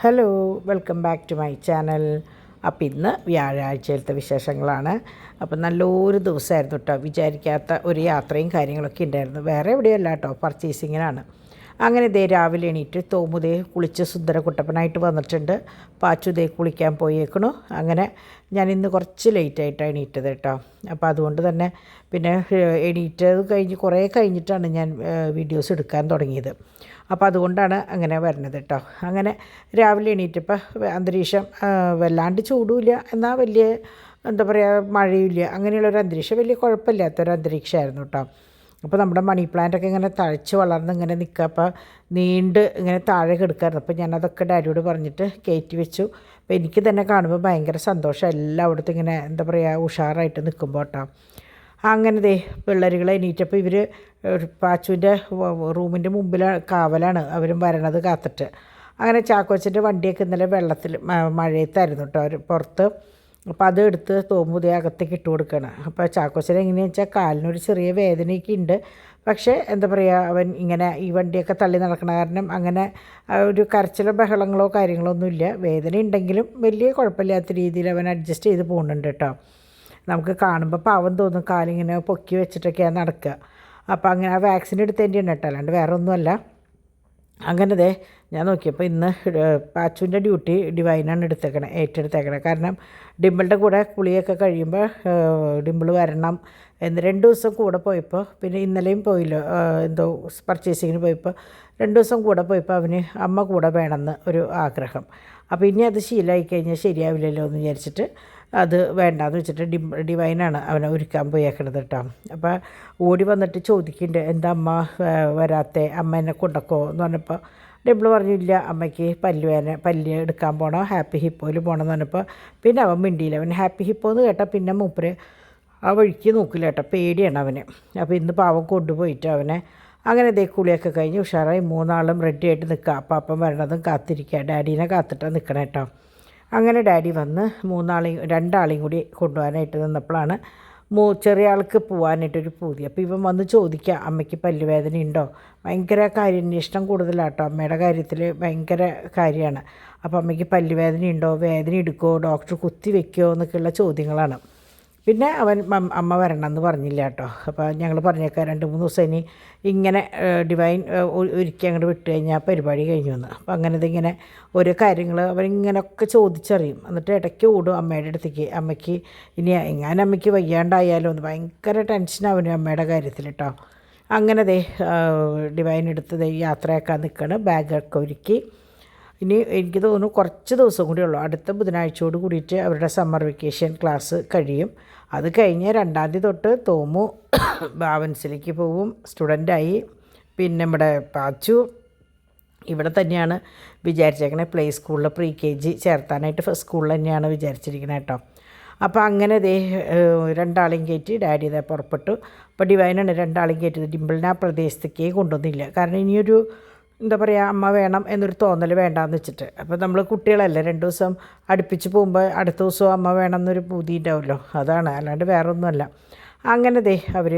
Hello, welcome back to my channel. അപ്പോൾ ഇന്ന് വ്യാഴാഴ്ചയിലത്തെ വിശേഷങ്ങളാണ്. അപ്പോൾ നല്ലൊരു ദിവസമായിരുന്നു കേട്ടോ. വിചാരിക്കാത്ത ഒരു യാത്രയും കാര്യങ്ങളൊക്കെ ഉണ്ടായിരുന്നു. വേറെ എവിടെയല്ല കേട്ടോ, പർച്ചേസിങ്ങിനാണ്. അങ്ങനെ ദേ രാവിലെ എണീറ്റ് തോമുദേ കുളിച്ച് സുന്ദരകുട്ടപ്പനായിട്ട് വന്നിട്ടുണ്ട്. പാച്ചുദേ കുളിക്കാൻ പോയേക്കണു. അങ്ങനെ ഞാൻ ഇന്ന് കുറച്ച് ലേറ്റായിട്ടാണ് എണീറ്റത് കേട്ടോ. അപ്പോൾ അതുകൊണ്ട് തന്നെ പിന്നെ എണീറ്റത് കഴിഞ്ഞ് കുറേ കഴിഞ്ഞിട്ടാണ് ഞാൻ വീഡിയോസ് എടുക്കാൻ തുടങ്ങിയത്. അപ്പോൾ അതുകൊണ്ടാണ് അങ്ങനെ വരുന്നത് കേട്ടോ. അങ്ങനെ രാവിലെ എണീറ്റപ്പോൾ അന്തരീക്ഷം വല്ലാണ്ട് ചൂടുമില്ല, എന്നാൽ വലിയ എന്താ പറയുക മഴയില്ല, അങ്ങനെയുള്ളൊരു അന്തരീക്ഷം, വലിയ കുഴപ്പമില്ലാത്തൊരു അന്തരീക്ഷമായിരുന്നു കേട്ടോ. അപ്പോൾ നമ്മുടെ മണി പ്ലാന്റൊക്കെ ഇങ്ങനെ തഴച്ച് വളർന്ന് ഇങ്ങനെ നിൽക്കുക. അപ്പോൾ നീണ്ട് ഇങ്ങനെ താഴെ കിടക്കായിരുന്നു. അപ്പോൾ ഞാനതൊക്കെ ഡാഡിയോട് പറഞ്ഞിട്ട് കയറ്റി വെച്ചു. അപ്പോൾ എനിക്ക് തന്നെ കാണുമ്പോൾ ഭയങ്കര സന്തോഷം, എല്ലായിടത്തും ഇങ്ങനെ എന്താ പറയുക ഉഷാറായിട്ട് നിൽക്കുമ്പോൾ കേട്ടോ. അങ്ങനെ ദേ പിള്ളേരുകൾ എണീറ്റപ്പോൾ ഇവർ പാച്ചുവിൻ്റെ റൂമിൻ്റെ മുമ്പിൽ കാവലാണ്, അവരും വരണത് കാത്തിട്ട്. അങ്ങനെ ചാക്കോച്ചൻ്റെ വണ്ടിയൊക്കെ ഇന്നലെ വെള്ളത്തിൽ മഴയത്തായിരുന്നു കേട്ടോ, അവർ പുറത്ത്. അപ്പോൾ അത് എടുത്ത് തോമുദേ അകത്തേക്ക് ഇട്ട് കൊടുക്കണം. അപ്പോൾ ചാക്കോച്ചൻ എങ്ങനെയാണെന്ന് വെച്ചാൽ കാലിനൊരു ചെറിയ വേദനയൊക്കെ ഉണ്ട്. പക്ഷേ എന്താ പറയുക, അവൻ ഇങ്ങനെ ഈ വണ്ടിയൊക്കെ തള്ളി നടക്കണ കാരണം അങ്ങനെ ഒരു കരച്ചിലോ ബഹളങ്ങളോ കാര്യങ്ങളോ ഒന്നുമില്ല. വേദന ഉണ്ടെങ്കിലും വലിയ കുഴപ്പമില്ലാത്ത രീതിയിൽ അവൻ അഡ്ജസ്റ്റ് ചെയ്ത് പോകുന്നുണ്ട് കേട്ടോ. നമുക്ക് കാണുമ്പോൾ പാവം തോന്നും, കാലിങ്ങനെ പൊക്കി വെച്ചിട്ടൊക്കെയാണ് നടക്കുക. അപ്പോൾ അങ്ങനെ ആ വാക്സിൻ എടുത്തതിൻ്റെ ഉണ്ട് കേട്ടോ, അല്ലാണ്ട് വേറെ ഒന്നുമല്ല. അങ്ങനെ ദേ ഞാൻ നോക്കിയപ്പോൾ ഇന്ന് പാച്ചുവിൻ്റെ ഡ്യൂട്ടി ഡിവൈനാണ് ഏറ്റെടുത്തേക്കണേ. കാരണം ഡിമ്പിളുടെ കൂടെ കുളിയൊക്കെ കഴിയുമ്പോൾ ഡിമ്പിൾ വരണം എന്ന് 2 ദിവസം കൂടെ പോയപ്പോൾ, പിന്നെ ഇന്നലെയും പോയില്ലോ, എന്തോ പർച്ചേസിങ്ങിന് പോയപ്പോൾ 2 ദിവസം കൂടെ പോയപ്പോൾ അവന് അമ്മ കൂടെ വേണമെന്ന് ഒരു ആഗ്രഹം. അപ്പോൾ ഇനി അത് ശീലമായി കഴിഞ്ഞാൽ ശരിയാവില്ലല്ലോ എന്ന് വിചാരിച്ചിട്ട് അത് വേണ്ടാന്ന് വെച്ചിട്ട് ഡിവൈനാണ് അവനെ ഒരുക്കാൻ പോയേക്കണത് കേട്ടോ. അപ്പോൾ ഓടി വന്നിട്ട് ചോദിക്കുന്നുണ്ട്, എന്താ അമ്മ വരാത്തെ, അമ്മ എന്നെ കൊണ്ടക്കോ എന്ന് പറഞ്ഞപ്പോൾ ഡിമ്പിൾ പറഞ്ഞില്ല, അമ്മയ്ക്ക് പല്ല് എടുക്കാൻ പോകണം, ഹാപ്പി ഹിപ്പോയിൽ പോകണം എന്ന് പറഞ്ഞപ്പോൾ പിന്നെ അവൻ മിണ്ടിയില്ല. അവൻ ഹാപ്പി ഹിപ്പോ എന്ന് കേട്ടാൽ പിന്നെ മൂപ്പര് ആ വഴിക്ക് നോക്കില്ല കേട്ടോ, പേടിയാണ് അവന്. അപ്പോൾ ഇന്ന് പാവം കൊണ്ടുപോയിട്ട് അവനെ അങ്ങനെ ദേ കുളിയൊക്കെ കഴിഞ്ഞ് ഉഷാറായി 3 ആളും റെഡി ആയിട്ട് നിൽക്കുക. അപ്പം അപ്പം വരണതും കാത്തിരിക്കുക, ഡാഡീനെ കാത്തിട്ടാണ് നിൽക്കണം കേട്ടോ. അങ്ങനെ ഡാഡി വന്ന് 2 ആളെയും കൂടി കൊണ്ടുപോകാനായിട്ട് നിന്നപ്പോഴാണ് ചെറിയ ആൾക്ക് പോകാനായിട്ടൊരു പൂതി. അപ്പോൾ ഇവൻ വന്ന് ചോദിക്കുക, അമ്മയ്ക്ക് പല്ലുവേദന ഉണ്ടോ? ഭയങ്കര കാര്യാന്വേഷണം കൂടുതലാട്ടോ, അമ്മയുടെ കാര്യത്തിൽ ഭയങ്കര കാര്യമാണ്. അപ്പോൾ അമ്മയ്ക്ക് പല്ലുവേദന ഉണ്ടോ, വേദന എടുക്കുമോ, ഡോക്ടർ കുത്തി വെക്കുമോ എന്നൊക്കെയുള്ള ചോദ്യങ്ങളാണ്. പിന്നെ അവൻ അമ്മ വരണമെന്ന് പറഞ്ഞില്ല കേട്ടോ. അപ്പോൾ ഞങ്ങൾ പറഞ്ഞേക്കാം 2-3 ദിവസം ഇനി ഇങ്ങനെ ഡിവൈൻ ഒരുക്കി അങ്ങോട്ട് വിട്ട് കഴിഞ്ഞാൽ പരിപാടി കഴിഞ്ഞു വന്ന്. അപ്പോൾ അങ്ങനത്തെ ഇങ്ങനെ ഓരോ കാര്യങ്ങൾ അവരിങ്ങനെയൊക്കെ ചോദിച്ചറിയും. എന്നിട്ട് ഇടയ്ക്ക് ഓടും അമ്മയുടെ അടുത്തേക്ക്, അമ്മയ്ക്ക് ഇനി എങ്ങനെ അമ്മയ്ക്ക് വയ്യാണ്ടായാലോ എന്ന് ഭയങ്കര ടെൻഷനാവനും അമ്മയുടെ കാര്യത്തിൽ കേട്ടോ. അങ്ങനെ ഡിവൈൻ എടുത്ത് യാത്രയാക്കാൻ നിൽക്കണം, ബാഗൊക്കെ ഒരുക്കി. ഇനി എനിക്ക് തോന്നുന്നു കുറച്ച് ദിവസം കൂടി ഉള്ളൂ, അടുത്ത ബുധനാഴ്ചയോട് കൂടിയിട്ട് അവരുടെ സമ്മർ വെക്കേഷൻ ക്ലാസ് കഴിയും. അത് കഴിഞ്ഞ് 2-ാം തീയതി തൊട്ട് തോമു ഭാവൻസിലേക്ക് പോവും, സ്റ്റുഡൻ്റായി. പിന്നെ നമ്മുടെ പാച്ചു ഇവിടെ തന്നെയാണ് വിചാരിച്ചേക്കണേ, പ്ലേ സ്കൂളിൽ പ്രീ KG ചേർത്താനായിട്ട് സ്കൂളിൽ തന്നെയാണ് വിചാരിച്ചിരിക്കണേ കേട്ടോ. അപ്പോൾ അങ്ങനെ 2 ആളെയും കയറ്റി ഡാഡി പുറപ്പെട്ടു. അപ്പോൾ ഡിവൈനാണ് 2 ആളെയും കയറ്റിയത്. ഡിമ്പിളിനെ ആ പ്രദേശത്തേക്കേ കൊണ്ടുവന്നില്ല, കാരണം ഇനിയൊരു എന്താ പറയുക, അമ്മ വേണം എന്നൊരു തോന്നൽ വേണ്ടാന്ന് വെച്ചിട്ട്. അപ്പോൾ നമ്മൾ കുട്ടികളല്ലേ, 2 ദിവസം അടുപ്പിച്ച് പോകുമ്പോൾ അടുത്ത ദിവസവും അമ്മ വേണം എന്നൊരു പൂതി ഉണ്ടാവുമല്ലോ, അതാണ്, അല്ലാണ്ട് വേറെ ഒന്നുമല്ല. അങ്ങനെ അവർ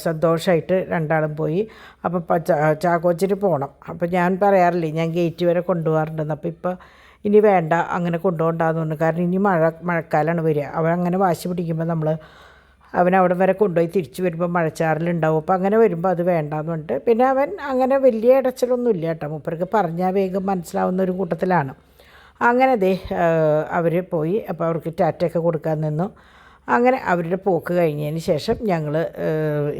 സന്തോഷമായിട്ട് 2 ആളും പോയി. അപ്പോൾ ചാക്കോച്ചിന് പോകണം. അപ്പോൾ ഞാൻ പറയാറില്ലേ, ഞാൻ ഗേറ്റ് വരെ കൊണ്ടുപോകാറുണ്ടെന്ന്. അപ്പോൾ ഇപ്പോൾ ഇനി വേണ്ട, അങ്ങനെ കൊണ്ടുപോകണ്ടെന്ന് പറഞ്ഞു. കാരണം ഇനി മഴക്കാലമാണ് വരിക. അവനങ്ങനെ വാശി പിടിക്കുമ്പോൾ നമ്മൾ അവനവിടെ വരെ കൊണ്ടുപോയി തിരിച്ച് വരുമ്പോൾ മഴച്ചാറിലുണ്ടാവും. അപ്പോൾ അങ്ങനെ വരുമ്പോൾ അത് വേണ്ടാന്ന് പറഞ്ഞിട്ട് പിന്നെ അവൻ അങ്ങനെ വലിയ ഇടച്ചിലൊന്നും ഇല്ല കേട്ടോ. മൂപ്പർക്ക് പറഞ്ഞാൽ വേഗം മനസ്സിലാവുന്ന ഒരു കൂട്ടത്തിലാണ്. അങ്ങനെ അവർ പോയി. അപ്പോൾ അവർക്ക് ടാറ്റയൊക്കെ കൊടുക്കാൻ നിന്നു. അങ്ങനെ അവരുടെ പോക്ക് കഴിഞ്ഞതിന് ശേഷം ഞങ്ങൾ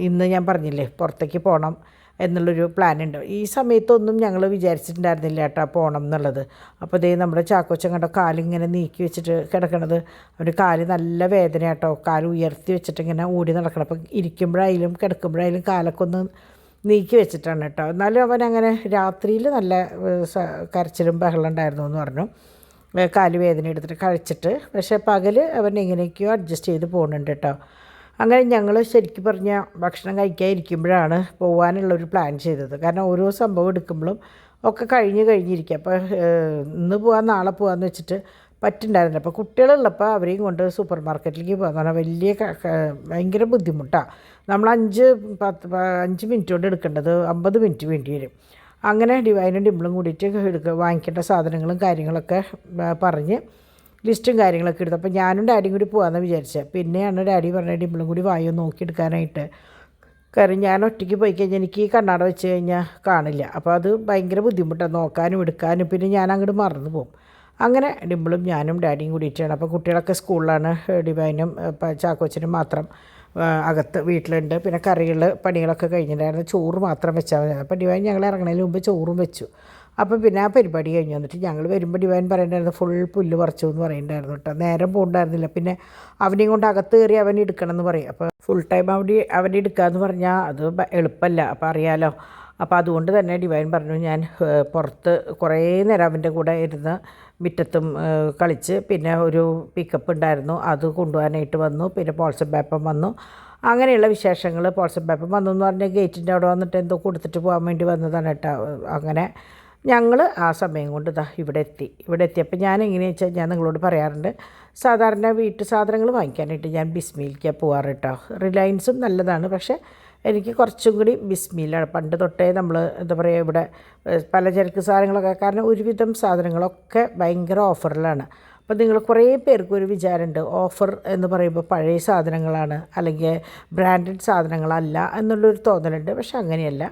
ഇന്ന് ഞാൻ പറഞ്ഞില്ലേ പുറത്തേക്ക് പോകണം എന്നുള്ളൊരു പ്ലാനുണ്ട്. ഈ സമയത്തൊന്നും ഞങ്ങൾ വിചാരിച്ചിട്ടുണ്ടായിരുന്നില്ല കേട്ടോ പോകണം എന്നുള്ളത്. അപ്പോൾ നമ്മുടെ ചാക്കോച്ചൻ കണ്ടോ കാലിങ്ങനെ നീക്കി വെച്ചിട്ട് കിടക്കണത്, അവൻ്റെ കാല് നല്ല വേദന കേട്ടോ, കാല് ഉയർത്തി വെച്ചിട്ട് ഇങ്ങനെ ഓടി നടക്കണം. അപ്പോൾ ഇരിക്കുമ്പോഴായാലും കിടക്കുമ്പോഴായാലും കാലൊക്കെ ഒന്ന് നീക്കി വെച്ചിട്ടാണ് കേട്ടോ. എന്നാലും അവൻ അങ്ങനെ രാത്രിയിൽ നല്ല കരച്ചിലും ബഹളം ഉണ്ടായിരുന്നു എന്ന് പറഞ്ഞു, കാല് വേദന എടുത്തിട്ട് കഴിച്ചിട്ട്. പക്ഷേ പകൽ അവൻ എങ്ങനെയൊക്കെയോ അഡ്ജസ്റ്റ് ചെയ്ത് പോകുന്നുണ്ട് കേട്ടോ. അങ്ങനെ ഞങ്ങൾ ശരിക്കും പറഞ്ഞാൽ ഭക്ഷണം കഴിക്കാതിരിക്കുമ്പോഴാണ് പോകാനുള്ളൊരു പ്ലാൻ ചെയ്തത്. കാരണം ഓരോ സംഭവം എടുക്കുമ്പോഴും ഒക്കെ കഴിഞ്ഞിരിക്കുക. അപ്പോൾ ഇന്ന് പോകാൻ നാളെ പോകാമെന്ന് വെച്ചിട്ട് പറ്റുന്നുണ്ടായിരുന്നില്ല. അപ്പോൾ കുട്ടികളുള്ളപ്പോൾ അവരെയും കൊണ്ട് സൂപ്പർ മാർക്കറ്റിലേക്ക് പോകാമെന്ന് പറഞ്ഞാൽ വലിയ ഭയങ്കര ബുദ്ധിമുട്ടാണ്. നമ്മൾ 5 മിനിറ്റ് കൊണ്ട് എടുക്കേണ്ടത് 50 മിനിറ്റ് വേണ്ടി വരും. അങ്ങനെ ഡിവൈനും ഡിംപിളും കൂടിയിട്ട് വാങ്ങിക്കേണ്ട സാധനങ്ങളും കാര്യങ്ങളൊക്കെ പറഞ്ഞ് ലിസ്റ്റും കാര്യങ്ങളൊക്കെ എടുത്തു. അപ്പോൾ ഞാനും ഡാഡിയും കൂടി പോകാമെന്ന് വിചാരിച്ചത്. പിന്നെയാണ് ഡാഡി പറഞ്ഞത് ഡിംപിളും കൂടി വായോ നോക്കിയെടുക്കാനായിട്ട്. കാര്യം ഞാൻ ഒറ്റയ്ക്ക് പോയി കഴിഞ്ഞാൽ എനിക്ക് ഈ കണ്ണാട വെച്ച് കഴിഞ്ഞാൽ കാണില്ല. അപ്പോൾ അത് ഭയങ്കര ബുദ്ധിമുട്ടാണ് നോക്കാനും എടുക്കാനും. പിന്നെ ഞാൻ അങ്ങോട്ട് മറന്നു പോകും. അങ്ങനെ ഡിംപിളും ഞാനും ഡാഡിയും കൂടിയിട്ടാണ്. അപ്പോൾ കുട്ടികളൊക്കെ സ്കൂളിലാണ്. ഡിവൈനും ചാക്കോച്ചനും മാത്രം അകത്ത് വീട്ടിലുണ്ട്. പിന്നെ കറികൾ പണികളൊക്കെ കഴിഞ്ഞിട്ടുണ്ടായിരുന്നു. ചോറ് മാത്രം വെച്ചാൽ മതി. അപ്പോൾ ഡിവൈൻ ഞങ്ങൾ ഇറങ്ങുന്നതിന് മുമ്പ് ചോറും വെച്ചു. അപ്പം പിന്നെ ആ പരിപാടി കഴിഞ്ഞ് വന്നിട്ട് ഞങ്ങൾ വരുമ്പോൾ ഡിവൈൻ പറയണ്ടായിരുന്നു ഫുൾ പുല്ല് പറിച്ചു എന്ന് പറയുന്നുണ്ടായിരുന്നു കേട്ടോ. നേരം പോകണ്ടായിരുന്നില്ല. പിന്നെ അവനെയും കൊണ്ട് അകത്ത് കയറി അവനെ എടുക്കണം എന്ന് പറയും. അപ്പോൾ ഫുൾ ടൈം അവനെ എടുക്കാമെന്ന് പറഞ്ഞാൽ അത് എളുപ്പമല്ല. അപ്പോൾ അറിയാലോ. അപ്പോൾ അതുകൊണ്ട് തന്നെ ഡിവൈൻ പറഞ്ഞു ഞാൻ പുറത്ത് കുറേ നേരം അവൻ്റെ കൂടെ ഇരുന്ന് മുറ്റത്തും കളിച്ച്. പിന്നെ ഒരു പിക്കപ്പ് ഉണ്ടായിരുന്നു, അത് കൊണ്ടുപോകാനായിട്ട് വന്നു. പിന്നെ പോൾസൺ പേപ്പർ വന്നു. അങ്ങനെയുള്ള വിശേഷങ്ങൾ. പോൾസൺ പേപ്പർ വന്നു എന്ന് പറഞ്ഞാൽ ഗേറ്റിൻ്റെ അവിടെ വന്നിട്ട് എന്തോ കൊടുത്തിട്ട് പോകാൻ വേണ്ടി വന്നതാണ് കേട്ടോ. അങ്ങനെ ഞങ്ങൾ ആ സമയം കൊണ്ട് ഇവിടെ എത്തിയപ്പോൾ ഞാൻ എങ്ങനെയാണെന്ന് വെച്ചാൽ ഞാൻ നിങ്ങളോട് പറയാറുണ്ട്, സാധാരണ വീട്ടു സാധനങ്ങൾ വാങ്ങിക്കാനായിട്ട് ഞാൻ ബിസ്മിയിലേക്കാണ് പോകാറ് കേട്ടോ. റിലയൻസും നല്ലതാണ്, പക്ഷേ എനിക്ക് കുറച്ചും കൂടി ബിസ്മിയിലാണ്. പണ്ട് തൊട്ടേ നമ്മൾ എന്താ പറയുക ഇവിടെ പലചരക്ക് സാധനങ്ങളൊക്കെ, കാരണം ഒരുവിധം സാധനങ്ങളൊക്കെ ഭയങ്കര ഓഫറിലാണ്. അപ്പോൾ നിങ്ങൾ കുറേ പേർക്ക് ഒരു വിചാരമുണ്ട് ഓഫർ എന്ന് പറയുമ്പോൾ പഴയ സാധനങ്ങളാണ് അല്ലെങ്കിൽ ബ്രാൻഡഡ് സാധനങ്ങളല്ല എന്നുള്ളൊരു തോന്നലുണ്ട്. പക്ഷെ അങ്ങനെയല്ല.